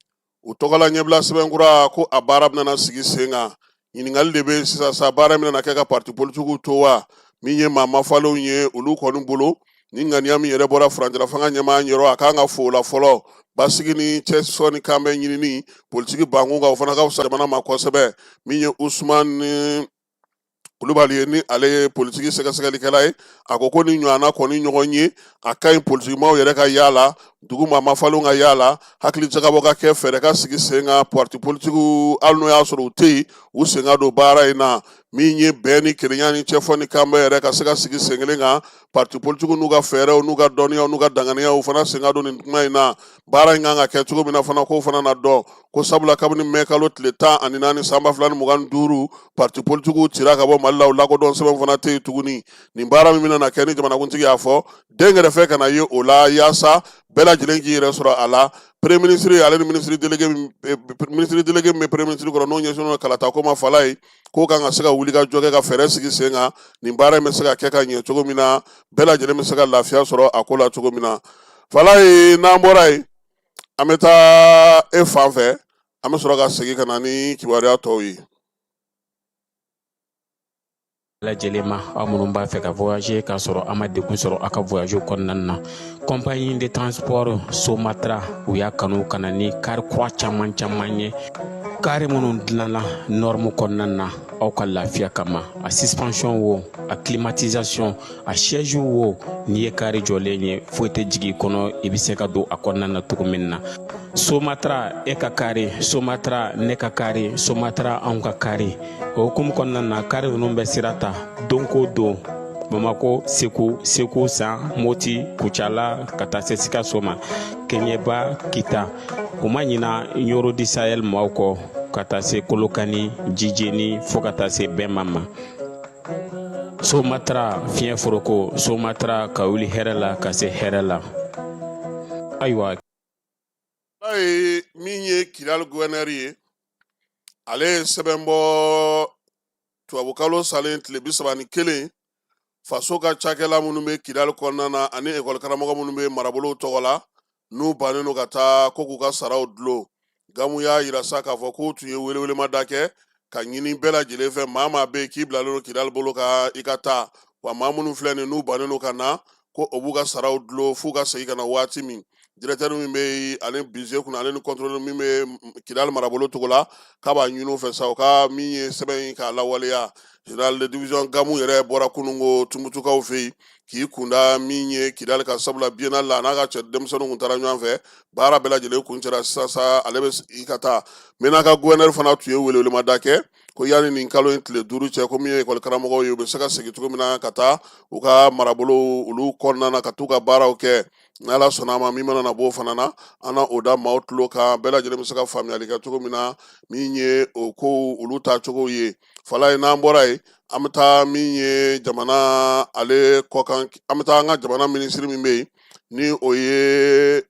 u tɔgɔla ɲɛbila sɛbɛnkura ko a baara bɛna sigi sen kan ɲininkali de bɛ sisan sa baara min na kɛ ka parti politigiw to wa min ye maa mafalenw ye olu kɔni bolo ni ŋaniya min yɛrɛ bɔra furancɛla fanga ɲɛmaa yɔrɔ a kan ka fo o la fɔlɔ basigi ni cɛsɔ ni kanbɛn ɲinini politiki bankun kan o fana ka fisa jamana ma kosɛbɛ min ye Usumani Kulubali ye ni ale ye politiki sɛgɛsɛgɛlikɛla ye a ko ni ɲɔgɔnna kɔni ɲɔgɔn ye a ka ɲi politikimaw yɛrɛ ka yaala dugu maa mafalenw ka yaala hakili jagabɔ ka kɛ fɛɛrɛ ka sigi sen kan parti politigiw hali n'o y'a sɔrɔ u tɛ yen u sen ka don baara in na min ye bɛɛ ni kelenya ni cɛfɔ ni kanbɛ yɛrɛ ka se ka sigi sen kelen kan parti politique n'u ka fɛɛrɛw n'u ka dɔnniyaw n'u ka danganiyaw fana sen ka don nin kuma in na baara in kan ka kɛ cogo min na fana k'o fana na dɔn ko sabula kabini mɛ kalo tile 14 san 2025 parti politiquew cira ka bɔ Mali la o lakodɔn sɛbɛn fana tɛ yen tuguni nin baara min bɛna na kɛ ni jamanakuntigi y'a fɔ den kɛrɛfɛ kana ye o la yaasa bɛɛ lajɛlen k'i yɛrɛ sɔrɔ a la premier ministre ale ni ministre délégué min bɛ premier ministre kɔrɔ n'o ɲɛsinnen kalata ko ma fala ye k'o kan ka se ka wuli ka jɔ kɛ ka fɛɛrɛ sigi sen kan nin baara in bɛ se ka kɛ ka ɲɛ cogo min na bɛɛ lajɛlen bɛ se ka lafiya sɔrɔ a ko la cogo min na fala ye n'an bɔra yen an bɛ taa e fan fɛ an bɛ sɔrɔ ka segin ka na ni kibaruya tɔw ye. lajɛlen ma aw minnu b'a fɛ ka voyager k'a sɔrɔ a ma degun sɔrɔ a ka voyage kɔnɔna na compagnie de transport Somatra u y'a kanu ka na ni kari kura caman ye kari minnu dilanna norme kɔnɔna na aw ka lafiya kama a suspension wo a climatisation a siège wo n'i ye kari jɔlen ye foyi tɛ jigin kɔnɔ i bɛ se ka don a kɔnɔna na cogo min na Somatra e ka kari Somatra ne ka kari Somatra anw ka kari o hukumu kɔnɔna na kari ninnu bɛ sira ta don ko don Bamako Segu San Moti Kucala ka taa se Sikaso ma Keɲeba Kita o ma ɲina Yoro di Sahel maaw kɔ ka taa se Kolokani Jijeni fo ka taa se Bɛnma ma Somatra fiɲɛ foroko Somatra ka wuli hɛrɛ la ka se hɛrɛ la ayiwa ye min ye Kidal gouverneur ye ale ye sɛbɛn bɔ tubabukalo salen tile 31 faso ka cakɛla minnu bɛ Kidal kɔnɔna na ani école karamɔgɔ minnu bɛ marabolow tɔgɔ la n'u bannen don ka taa ko k'u ka saraw dulon Gamu y'a yira sa k'a fɔ k'u tun ye welewelemada kɛ ka ɲini bɛɛ lajɛlen fɛ maa maa bɛ yen k'i bilalen don Kidal bolo ka i ka taa wa maa minnu filɛ nin n'u bannen don ka na ko o b'u ka saraw dulon f'u ka segin ka na waati min directeur min bɛ ani budget kunna ale ni contrôleur min bɛ Kidal marabolo togo la k'a b'a ɲini u fɛ sa u ka min ye sɛbɛn in k'a lawaleya général de division Gamu yɛrɛ bɔra kunungo Tumutukaw fɛ yen k'i kunda min ye Kidal ka sabula biennale la n'a ka cɛ denmisɛnninw kun taara ɲɔgɔn fɛ baara bɛɛ lajɛlen kun cɛra sisan sa ale bɛ i ka taa maintenant ka gouverneur fana tun ye welewelemada kɛ ko yanni nin kalo in tile 5 cɛ ko min ye école karamɔgɔw ye u bɛ se ka segin cogo min na ka taa u ka marabolo olu kɔnɔna na ka t'u ka baaraw kɛ n'Ala sɔnna a ma min mana na b'o fana na an na o da maaw tulo kan bɛɛ lajɛlen bɛ se ka faamuyali kɛ cogo min na min ye o ko olu ta cogo ye fala ye n'an bɔra yen an bɛ taa min ye jamana ale kɔkan an bɛ taa an ka jamana minisiri min bɛ yen ni o ye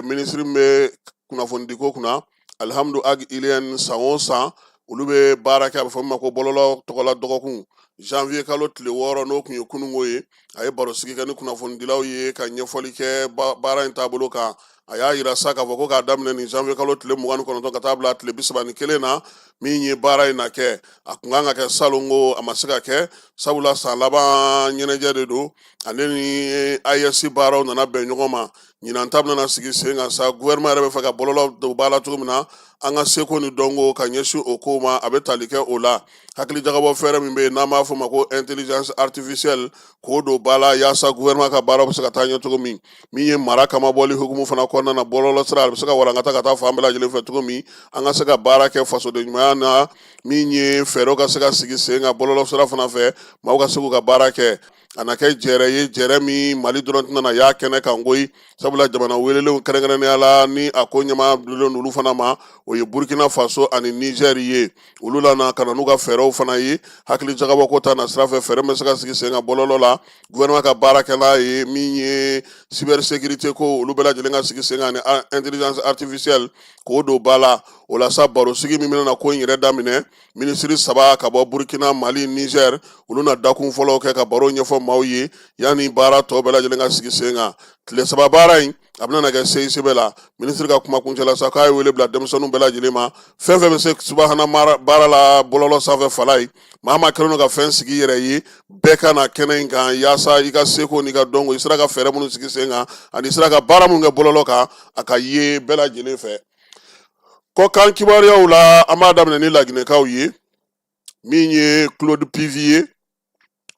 minisiri min bɛ kunnafonidiko kunna Alhamdu Ag Ilien san o san olu bɛ baara kɛ a bɛ fɔ min ma ko bɔlɔlɔ tɔgɔla dɔgɔkun janvier kalo tile 6 n'o kun ye kunungo ye a ye baro sigi kɛ ni kunnafonidilaw ye ka ɲɛfɔli kɛ baara in taabolo kan a y'a yira sa k'a fɔ ko k'a daminɛ ni janvier kalo tile 29 ka taa bila tile 31 na min ye baara in na kɛ a kun kan ka kɛ salongo a ma se ka kɛ sabula san laban ɲɛnajɛ de don ale ni AES baaraw nana bɛn ɲɔgɔn ma ɲinan ta bɛna sigi sen kan sa gouvernement yɛrɛ bɛ fɛ ka bɔlɔlɔ don ba la cogo min na an ka seko ni dɔnko ka ɲɛsin o ko ma a bɛ tali kɛ o la hakili jagabɔ fɛɛrɛ min bɛ yen n'an b'a fɔ o ma ko intelligence artificielle k'o don ba la yaasa gouvernement ka baaraw bɛ se ka taa ɲɛ cogo min ye mara kama bɔli hukumu fana kɔnɔna na bɔlɔlɔ sira a bɛ se ka walankata ka taa fan bɛɛ lajɛlen fɛ cogo min an ka se ka baara kɛ fasoden ɲumanya na min ye fɛɛrɛw ka se ka sigi sen kan bɔlɔlɔ sira fana fɛ maaw ka se k'u ka baara kɛ a na kɛ jɛrɛ ye jɛrɛ min Mali dɔrɔn tɛna na y'a kɛnɛ kan koyi sabula jamana welelenw kɛrɛnkɛrɛnnenya la ni a ko ɲɛma bilen olu fana ma o ye Burkina Faso ani Niger ye olu la na ka na n'u ka fɛɛrɛw fana ye hakili jagabɔ ko ta na sira fɛ fɛɛrɛ bɛ se ka sigi sen kan bɔlɔlɔ la gouvernement ka baarakɛla ye min ye cybersécurité ko olu bɛɛ lajɛlen ka sigi sen kan ani intelligence artificielle k'o don ba la o la sa baro sigi min bɛna na ko in yɛrɛ daminɛ minisiri 3 ka bɔ Burkina Mali Niger olu na dakun fɔlɔw kɛ ka baro ɲɛfɔ maaw ye yanni baara tɔ bɛɛ lajɛlen ka sigi sen kan tile 3 baara in a bɛna na kɛ CICB la minisiri ka kuma kuncɛla sa k'a ye wele bila denmisɛnninw bɛɛ lajɛlen ma fɛn fɛn bɛ se subahana baara la bɔlɔlɔ sanfɛ fala ye maa maa kɛlen don ka fɛn sigi i yɛrɛ ye bɛɛ ka na kɛnɛ in kan yaasa i ka seko n'i ka dɔnko i sera ka fɛɛrɛ minnu sigi sen kan ani i sera ka baara minnu kɛ bɔlɔlɔ kan a ka ye bɛɛ lajɛlen fɛ kɔkan kibaruyaw la an b'a daminɛ ni laginɛkaw ye min ye Claude Pivi ye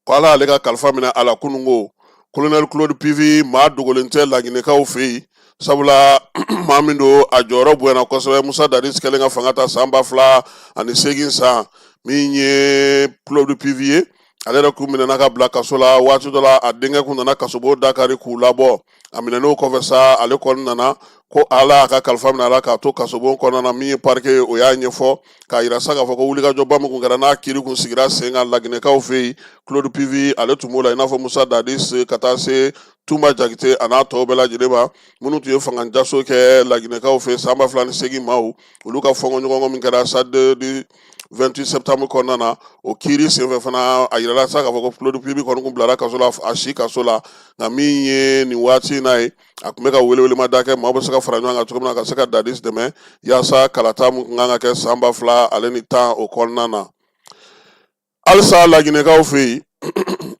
ko Ala ale ka kalifa minɛ a la kunungo colonel Claude Pivi maa dogolen tɛ laginɛkaw fɛ yen sabula maa min don a jɔyɔrɔ bonyana kosɛbɛ Musa Dadis kɛlen ka fanga ta san 2008 san min ye Claude Pivier ale yɛrɛ kun minɛna ka bila kaso la waati dɔ la a denkɛ kun nana kasobo dakari k'u labɔ a minɛn'o kɔfɛ sa ale kɔni nana ko ala y'a ka kalifa minɛ a la k'a to kasobon kɔnɔna na min ye parike ye o y'a ɲɛfɔ k'a yira sa k'a fɔ ko wulikajɔba min kun kɛra n'a kiiri kun sigira sen kan laginɛkaw fɛ yen Claude Pivi ale tun b'o la i n'a fɔ Musa Dadis ka taa se Tuma Jakite a n'a tɔw bɛɛ lajɛlen ma minnu tun ye fangajaso kɛ laginɛkaw fɛ san 2008 ma olu ka fɔnkɔɲɔgɔnkɔ min kɛra SAD 28 septembre kɔnɔna na o kiiri senfɛ fana a yirala sa k'a fɔ ko Claude Pivi kɔni kun bilara kaso la a si kaso la nka min ye nin waati in na ye a tun bɛ ka welewelema kɛ maaw bɛ se ka fara ɲɔgɔn kan cogo min na ka se ka Dadis dɛmɛ yaasa kalata min kun kan ka kɛ san 2000 ale ni 10 o kɔnɔna na halisa laginɛkaw fɛ yen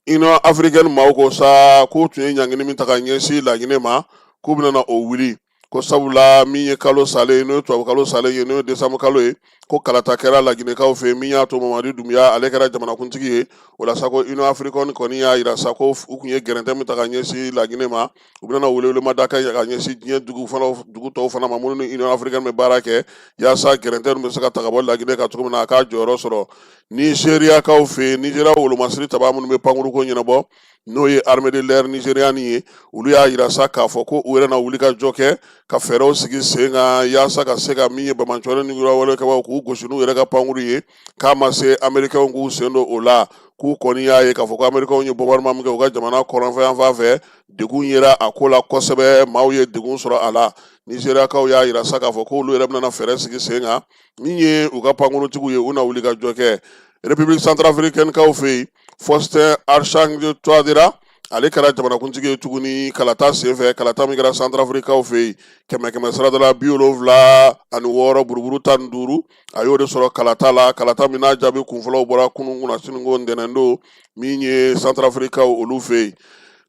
Union Africaine maaw ko sa k'u tun ye ɲangini min ta ka ɲɛsin Laginɛ ma k'u bɛna o wuli ko sabula min ye kalo salen n'o ye tubabu kalo salen ye n'o ye décembre kalo ye ko kalata kɛra laginɛkaw fɛ min y'a to Mamadi Dumbuya ale kɛra jamanakuntigi ye o la sa ko Union Africaine kɔni y'a yira sa ko u kun ye gɛrɛntɛ min ta ka ɲɛsin Laginɛ ma u bɛna welewelema da kɛ ka ɲɛsin diɲɛ dugu tɔw fana ma minnu ni Union Africaine bɛ baara kɛ yaasa gɛrɛntɛ ninnu bɛ se ka ta ka bɔ Laginɛ kan cogo min na a k'a jɔyɔrɔ sɔrɔ Nigériyakaw fɛ Nigériya wolomasiri taba minnu bɛ pankuruko ɲɛnabɔ n'o ye armée de l'air nigériane ye olu y'a yira sa k'a fɔ ko u yɛrɛ na wuli ka jɔ kɛ ka fɛɛrɛw sigi sen kan yaasa ka se ka min ye bamancɔrɔ ni wɛrɛkɛbaw k'u gosi n'u yɛrɛ ka pankuru ye k'a ma se américains k'u sen don o la k'u kɔni y'a ye k'a fɔ ko américains ye bombardement min kɛ u ka jamana kɔrɔnfɛ fan fɛ degun yera a ko la kosɛbɛ maaw ye degun sɔrɔ a la Nigériyakaw y'a yira sa k'a fɔ ko olu yɛrɛ bɛna fɛɛrɛ sigi sen kan min ye u ka pankurutigiw ye u na wuli ka jɔ kɛ République centrafricaine kaw fɛ yen Faustin Archange Touadéra ale kɛra jamanakuntigi ye tuguni kalata senfɛ kalata min kɛra Centrafricaw fɛ yen 100 sara dɔ la 76 buruburu 15 a y'o de sɔrɔ kalata la kalata min n'a jaabi kunfɔlɔw bɔra kunun kunna siniko ntɛnɛndon min ye Centrafricaw olu fɛ yen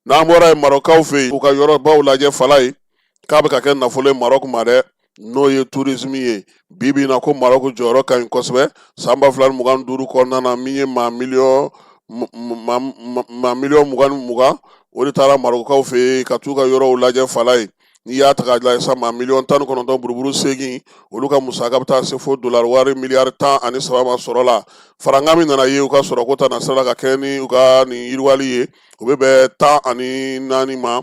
n'an bɔra yen Marɔkaw fɛ yen u ka yɔrɔbaw lajɛ fala ye k'a bɛ ka kɛ nafolo ye Marɔk ma dɛ n'o ye tourisme ye bibi na ko Marɔk jɔyɔrɔ ka ɲi kosɛbɛ san 2025 kɔnɔna na min ye maa miliyɔn 20 o de taara Marɔkaw fɛ yen ka t'u ka yɔrɔw lajɛ fala ye n'i y'a ta k'a lajɛ sa maa miliyɔn 19 buruburu 8 olu ka musaka bɛ taa se fo dollar wari miliyari 13 ma sɔrɔ la faranga min nana ye u ka sɔrɔ ko ta na sira ka kɛ ni u ka nin yiriwali ye o bɛ bɛn 14 ma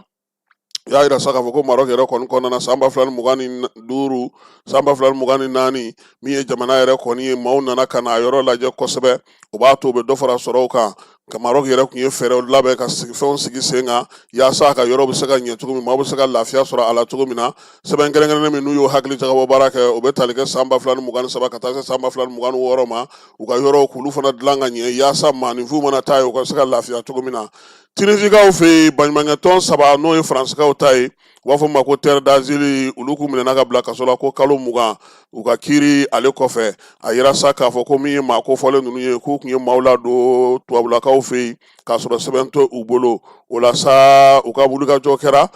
y'a yira sa k'a fɔ ko Marɔk yɛrɛ kɔni kɔnɔna na san 2025 san 2024 min ye jamana yɛrɛ kɔni ye maaw nana ka na a yɔrɔ lajɛ kosɛbɛ o b'a to u bɛ dɔ fara sɔrɔw kan ka Marɔk yɛrɛ kun ye fɛɛrɛw labɛn ka fɛnw sigi sen kan yaasa a ka yɔrɔ bɛ se ka ɲɛ cogo min maaw bɛ se ka lafiya sɔrɔ a la cogo min na sɛbɛn kɛrɛnkɛrɛnnen min n'u y'o hakili jagabɔ baara kɛ o bɛ tali kɛ san 2023 ka taa se san 2026 ma u ka yɔrɔw k'olu fana dilan ka ɲɛ yaasa maaninfinw mana taa ye u ka se ka lafiya cogo min na Tinisikaw fɛ yen baɲumankɛtɔn 3 n'o ye Faransikaw ta ye u b'a fɔ ma ko terre d'asile olu k'u minɛna ka bila kaso la ko kalo 20 u ka kiiri ale kɔfɛ a yira sa k'a fɔ ko min ye maa kofɔlen ninnu ye k'u tun ye maaw ladon tubabulakaw fɛ yen k'a sɔrɔ sɛbɛn tɛ u bolo o la sa u ka wulikajɔ kɛra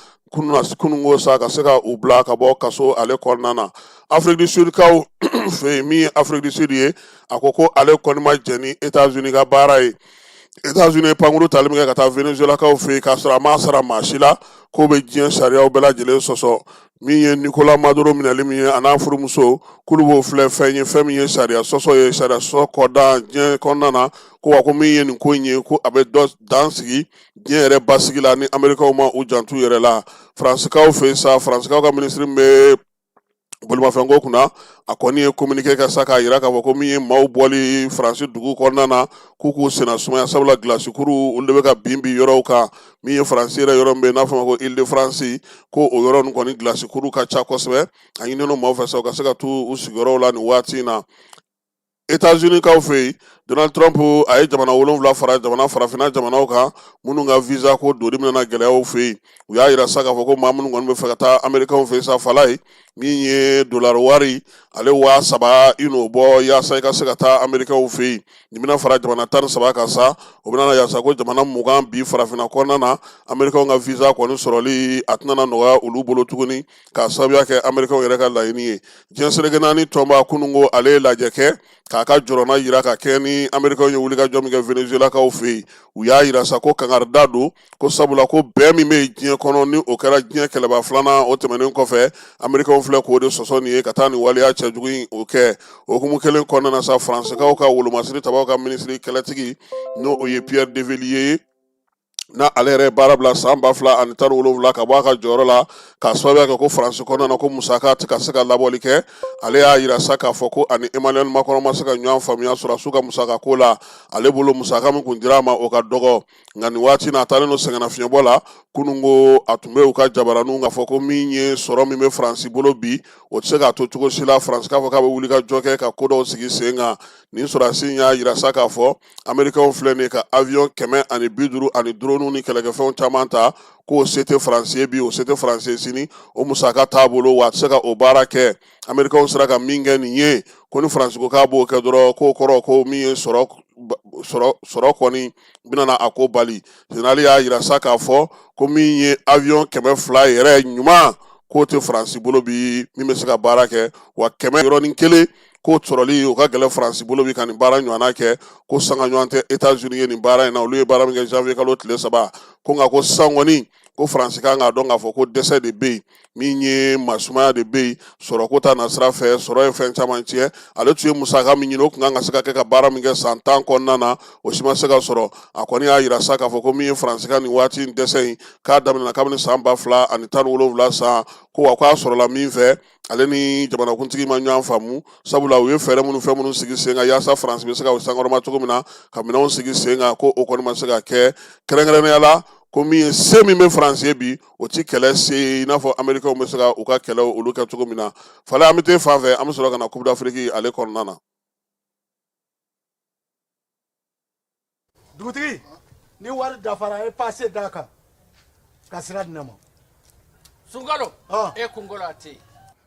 kunungo sa ka se ka u bila ka bɔ kaso ale kɔnɔna na Afrique du Sud kaw fɛ yen min ye Afrique du Sud ye a ko ale kɔni ma jɛn ni États-Unis ka baara ye États-Unis ye pankuru tali min kɛ ka taa Venezuelakaw fɛ yen k'a sɔrɔ a ma sara maa si la k'o bɛ diɲɛ sariyaw bɛɛ lajɛlen sɔsɔ min ye Nicolas Maduro minɛli min ye a n'a furumuso k'olu b'o filɛ fɛn ye fɛn min ye sariya sɔsɔ ye sariya sɔsɔ kɔda diɲɛ kɔnɔna na ko wa ko min ye nin ko in ye ko a bɛ dan sigi diɲɛ yɛrɛ basigi la ni Amerikaw ma u jantu yɛrɛ la Faransikaw fɛ yen sa Faransikaw ka minisiri min bɛ bolimafɛnko kunna a kɔni ye communiqué kɛ sa k'a yira k'a fɔ ko min ye maaw bɔli Faransi dugu kɔnɔna na k'u k'u senna sumaya sabula gilasikuru olu de bɛ ka bin yɔrɔw kan min ye Faransi yɛrɛ yɔrɔ min bɛ n'a fɔ ma ko Ile de France ko o yɔrɔ ninnu kɔni gilasikuru ka ca kosɛbɛ a ɲininen don maaw fɛ sa u ka se ka t'u sigiyɔrɔw la nin waati in na États-Unis kaw fɛ yen Donald Trump a ye jamana 7 fara farafinna jamanaw kan minnu ka visa ko doni mina gɛlɛyaw fɛ yen u y'a yira sa k'a fɔ ko maa minnu kɔni bɛ fɛ ka taa Américains fɛ sa fala ye min ye dollar wari ale 3,000 i n'o bɔ yaasa i ka se ka taa Américains fɛ yen nin bɛna fara jamana 13 kan sa o bɛna yaasa ko jamana 20 bi farafinna kɔnɔna na Américains ka visa kɔni sɔrɔli a tɛna nɔgɔya olu bolo tuguni k'a sababuya kɛ Américains yɛrɛ ka laɲini ye diɲɛ seleke naani tɔnba kunungo ale lajɛ kɛ k'a ka jɔrɔna yira ka kɛ ni ni Americain ye wuli ka jɔ min kɛ Venezuela kaw fɛ yen u y'a yira sa ko kangarida don ko sabula ko bɛɛ min bɛ diɲɛ kɔnɔ ni o kɛra diɲɛ kɛlɛba filanan o tɛmɛnen kɔfɛ Americain filɛ k'o de sɔsɔ nin ye ka taa nin waleya cɛjugu in o kɛ okumu kelen kɔnɔna na sa Faransikaw ka wolomasiri tabaw ka minisiri kɛlɛtigi n'o o ye Pierre de Villiers ye na ale yɛrɛ baara bila san 2017 ka bɔ a ka jɔyɔrɔ la ka sababuya kɛ ko Faransi kɔnɔna na ko musaka tɛ ka se ka labɔli kɛ ale y'a yira sa k'a fɔ ko ani Emmanuel Macron ma se ka ɲɔgɔn faamuya sɔrɔ su ka musaka ko la ale bolo musaka min kun dira a ma o ka dɔgɔ nka nin waati n'a taalen no sɛgɛnnafiɲɛbɔ la kunungo a tun bɛ u ka jabaraninw k'a fɔ ko min ye sɔrɔ min bɛ Faransi bolo bi o tɛ se k'a to cogo si la Faransi k'a fɔ k'a bɛ wuli ka jɔ kɛ ka ko dɔw sigi sen kan nin sɔrɔdasi in y'a yira sa k'a fɔ Americain filɛ nin ye ka avion 150 ni kɛlɛkɛfɛnw caman ta k'o se tɛ Faransi ye bi o se tɛ Faransi ye sini o musaka t'a bolo wa a tɛ se ka o baara kɛ Americain sera ka min kɛ nin ye ko ni Faransi ko k'a b'o kɛ dɔrɔn k'o kɔrɔ ko min ye sɔrɔ kɔni bɛna a ko bali général y'a yira sa k'a fɔ ko min ye avion 200 yɛrɛ ɲuman k'o tɛ Faransi bolo bi min bɛ se ka baara kɛ wa 100 ko sɔrɔli o ka gɛlɛn Faransi bolo bi ka nin baara ɲɔgɔnna kɛ ko sanga ɲɔgɔn tɛ États-Unis ye nin baara in na olu ye baara min kɛ janvier kalo tile 3 ko nka ko sisan kɔni ko Faransi kan k'a dɔn k'a fɔ ko dɛsɛ de bɛ yen min ye masumaya de bɛ yen sɔrɔko ta nasira fɛ sɔrɔ ye fɛn caman tiɲɛ ale tun ye musaka min ɲini o kun kan ka se ka kɛ ka baara min kɛ san 10 kɔnɔna na o si ma se ka sɔrɔ a kɔni y'a yira sa k'a fɔ ko min ye Faransi ka nin waati in dɛsɛ in k'a daminɛna kabini san 2017 san ko wa k'a sɔrɔla min fɛ ale ni jamanakuntigi ma ɲɔgɔn faamu sabula u ye fɛɛrɛ minnu fɛn minnu sigi sen kan yaasa Faransi bɛ se ka sankɔrɔma cogo min na ka minɛnw sigi sen kan ko o kɔni ma se ka kɛ kɛrɛnkɛrɛnnenya la ko min ye se min bɛ Faransi ye bi o ti kɛlɛ se i n'a fɔ Americain bɛ se ka u ka kɛlɛ olu kɛ cogo min na fale an bɛ te fan fɛ an bɛ sɔrɔ ka na Coupe d'Afrique ale kɔnɔna na dugutigi ni wari dafara e passe d'a kan ka sira di ne ma Sunkalo e kunkolo a tɛ yen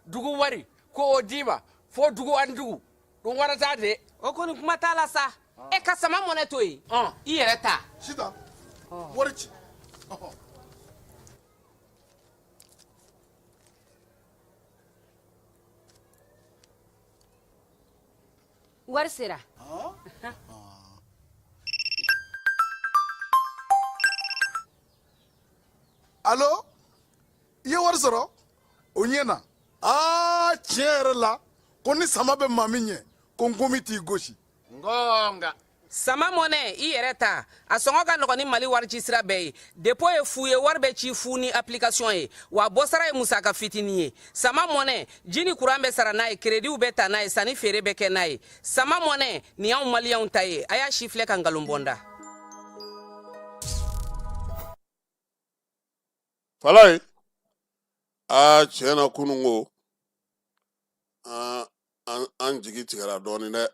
dugu wari ko o d'i ma fo dugu ani dugu dun wɛrɛ t'a de o kɔni kuma t'a la sa e ka sama mɔnɛ to yen i yɛrɛ ta sisan wari ci wari sera allo i ye wari sɔrɔ o ɲɛna tiɲɛ yɛrɛ la ko ni sama bɛ maa min ɲɛ ko nkomi t'i gosi ngonga sama mɔnɛ i yɛrɛ ta a sɔngɔ ka nɔgɔn ni Mali warici sira bɛɛ ye dépôt ye fu ye wari bɛ ci fu ni application ye wa bɔsara ye musaka fitinin ye sama mɔnɛ ji ni courant bɛ sara n'a ye crédit bɛ ta n'a ye sanni feere bɛ kɛ n'a ye sama mɔnɛ nin y'anw maliyɛnw ta ye a y'a si filɛ ka nkalon bɔnda Falaye tiɲɛ na kunungo an jigi tigɛra dɔɔnin dɛ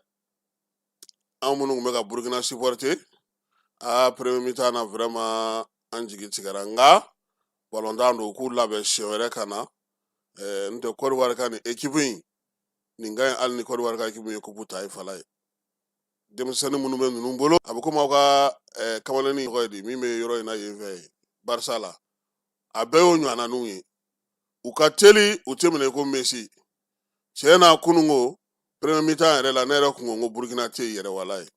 an minnu tun bɛ ka Burkina supporter premier mi-temps na vraiment an jigi tigɛra nka balontan don k'u labɛn siɲɛ wɛrɛ ka na n tɛ Côte d'Ivoire ka nin équipe in nin ka ɲi hali ni Côte d'Ivoire ka équipe ye coupe ta ye Falaye denmisɛnnin minnu bɛ ninnu bolo a bɛ komi aw ka kamalennin tɔgɔ ye di min bɛ yɔrɔ in na yen fɛ Barça la a bɛɛ y'o ɲɔgɔnnaninw ye u ka teli u tɛ minɛ ko Messi tiɲɛ na kunungo premier mi-temps yɛrɛ la ne yɛrɛ kun ko n ko Burkina tɛ yen yɛrɛ walayi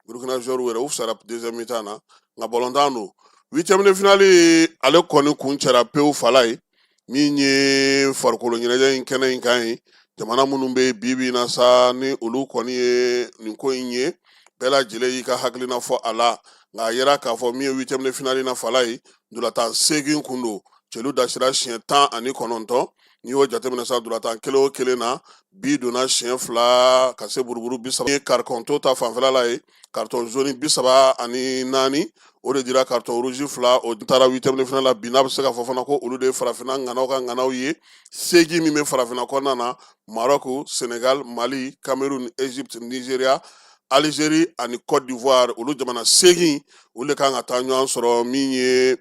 Burkina joueurs yɛrɛ u fisara deuxième mi-temps na nka balontan don huitième de finale ale kɔni kun cɛra pewu Falaye min ye farikolo ɲɛnajɛ in kɛnɛ in kan ye jamana minnu bɛ bi bi in na sa ni olu kɔni ye nin ko in ye bɛɛ lajɛlen y'i ka hakilina fɔ a la nka a yera k'a fɔ min ye huitième de finale na Falaye ndolantan 8 kun don cɛlu dasira siɲɛ 19 n'i y'o jateminɛ sa ndolantan kelen o kelen na bi donna siɲɛ 2 ka se buruburu 30 ye carton to ta fanfɛla la ye carton jaune 34 o de dira carton rouge 2 o taara huitième de finale la bi n'a bɛ se ka fɔ fana ko olu de ye farafinna ŋanaw ka ŋanaw ye 8 min bɛ farafinna kɔnɔna na Maroc, Sénégal, Mali, Cameroun, Égypte, Nigeria, Algérie ani Côte d'Ivoire olu jamana 8 olu de kan ka taa ɲɔgɔn sɔrɔ min ye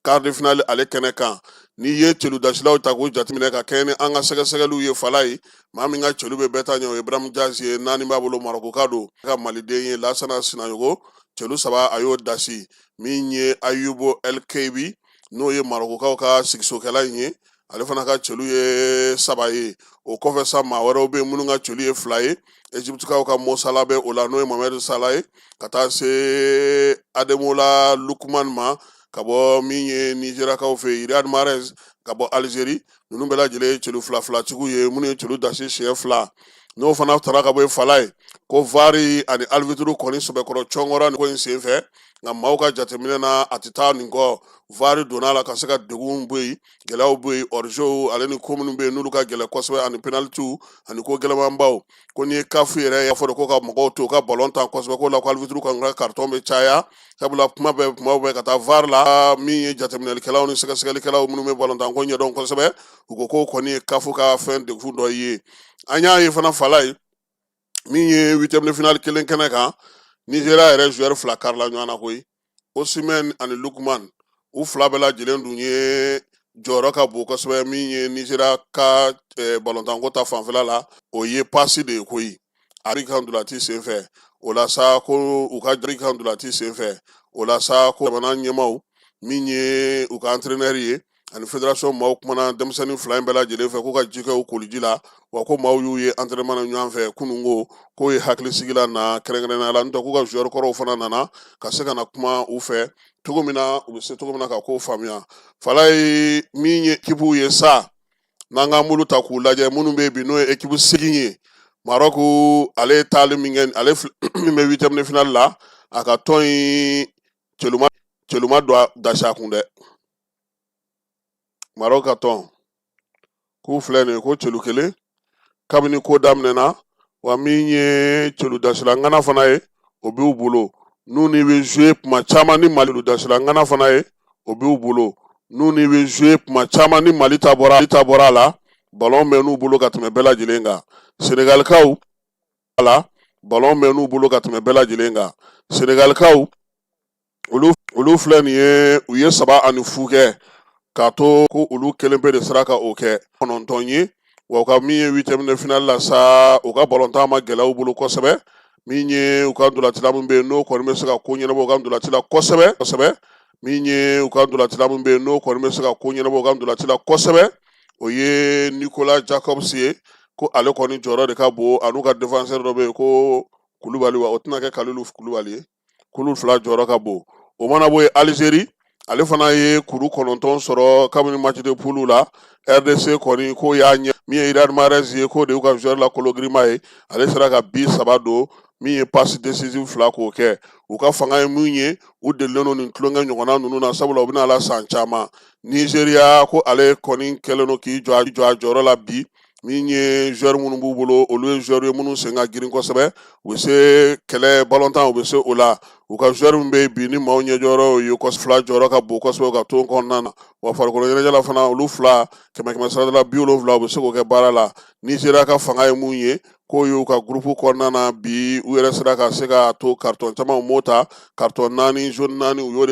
quart de finale ale kɛnɛ kan n'i ye cɛlu dasilaw ta k'o jateminɛ ka kɛɲɛ ni an ka sɛgɛsɛgɛliw ye Falaye maa min ka cɛlu bɛ bɛɛ ta ɲɛ o ye Ibrahim Diaz ye 4 b'a bolo Maroc ka don ka maliden ye Lassana Sinayogo cɛlu 3 a y'o dasi min ye Ayubo El Keibi n'o ye Marocains ka sigisokɛla in ye ale fana ka celu ye 3 ye o kɔfɛ sa maa wɛrɛw be minnu ka celu ye 2 ye Egyptikaw ka Mo Salah bɛ o la n'o ye Mohamed Salah ye ka taa se Ademola Lookman ma ka bɔ min ye Nigérakaw fɛ Riyad Mahrez ka bɔ Algérie ninnu bɛɛ lajɛlen ye celu 2 tigiw ye minnu ye celu dasi siɲɛ 2 n'o fana tara ka bɔ ye fala ye ko vari ani alvitru kɔni sɛbɛkɔrɔ cɔngɔra nin ko in senfɛ nka maaw ka jateminɛ na a tɛ taa nin kɔ vari donna la ka se ka degun bɔ yen gɛlɛyaw bɔ yen hors-jeu ale ni ko minnu bɛ yen n'olu ka gɛlɛn kosɛbɛ ani penalty ani ko gɛlɛmanbaw ko ni ye kafu yɛrɛ y'a fɔ de ko ka mɔgɔw to ka ballon tan kosɛbɛ ko la ko alvitru kan ka carton bɛ caya sabula kuma bɛ ka taa var la min ye jateminɛlikɛlaw ni sɛgɛsɛgɛlikɛlaw minnu bɛ ballon tan ko ɲɛdɔn kosɛbɛ u ko ko kɔni ye kafu ka fɛn degun dɔ ye an y'a ye fana fala ye min ye 8e de finale kelen kɛnɛ kan Nigeria yɛrɛ joueur 2 karila ɲɔgɔn na koyi Osimhen ani Lookman u 2 bɛɛ lajɛlen dun ye jɔyɔrɔ ka bon kosɛbɛ min ye Nigeria ka ballontanko ta fanfɛla la o ye pasi de ye koyi Arikan Dulati senfɛ o la sa ko u ka Arikan Dulati senfɛ o la sa ko jamana ɲɛmaw min ye u ka entraîneur ye ani fédération maaw kumana denmisɛnnin 2 in bɛɛ lajɛlen fɛ k'u ka ji kɛ u koliji la wa ko maaw y'u ye entraînement na ɲɔgɔn fɛ kunungo k'o ye hakilisigi na kɛrɛnkɛrɛnnenya la n'o tɛ k'u ka joueur kɔrɔw fana nana ka se ka na kuma u fɛ cogo min na u bɛ se cogo min na ka kow faamuya fala ye min ye équipe ye sa n'an ka mulu ta k'u lajɛ minnu bɛ bi n'o ye équipe 8 ye Maroc ale taali min kɛ ale min bɛ 8e de finale la a ka tɔn in cɛluma don dasi a kun dɛ Maroc ka tɔn k'u filɛ nin ye ko cɛlu 1 kabini ko daminɛna wa min ye cɛlu dasila ngana fana ye o b'u bolo n'u ni bɛ jouer kuma caman ni Mali dasila ngana fana ye o b'u bolo n'u ni bɛ jouer kuma caman ni Mali ta bɔra la ballon bɛ n'u bolo ka tɛmɛ bɛɛ lajɛlen kan Senegalikaw la ballon bɛ n'u bolo ka tɛmɛ bɛɛ lajɛlen kan Senegalikaw olu filɛ nin ye u ye 3 ani 0 kɛ k'a to ko olu kelen pe de sera ka o kɛ 9 ye wa u ka min ye 8e de finale la sa u ka ballontan ma gɛlɛya u bolo kosɛbɛ min ye u ka ndolatila min bɛ yen n'o kɔni bɛ se ka ko ɲɛnabɔ u ka ndolatila kosɛbɛ min ye u ka ndolatila min bɛ yen n'o kɔni bɛ se ka ko ɲɛnabɔ u ka ndolatila kosɛbɛ o ye Nicolas Jacobs ye ko ale kɔni jɔyɔrɔ de ka bon a n'u ka défenseur dɔ bɛ yen ko Kulubali wa o tɛna kɛ Kalilu Kulubali ye k'olu 2 jɔyɔrɔ ka bon o mana bɔ yen Algérie ale fana ye kuru 9 sɔrɔ kabini match de poule la RDC kɔni ko y'a ɲɛ min ye Riyad Mahrez ye ko de y'u ka joueur la kologirima ye ale sera ka bi 3 don min ye passe décisive 2 k'o kɛ u ka fanga ye min ye u delilen don nin tulonkɛ ɲɔgɔnna ninnu na sabula u bɛna la san caman Nigeria ko ale kɔni kɛlen don k'i jɔ a jɔyɔrɔ la bi min ye joueur minnu b'u bolo olu ye joueur ye minnu sen ka girin kosɛbɛ u bɛ se kɛlɛ ballontan u bɛ se o la u ka joueur min bɛ yen bi ni maaw ɲɛjɔyɔrɔ ye 2 jɔyɔrɔ ka bon kosɛbɛ u ka ton kɔnɔna na wa farikolo ɲɛnajɛ la fana olu 2 kɛmɛ sarada la 70 u bɛ se k'o kɛ baara la Nigeria ka fanga ye mun ye k'o y'u ka groupe kɔnɔna na bi u yɛrɛ sera ka se ka to carton caman u m'o ta carton 4 jaune 4 u y'o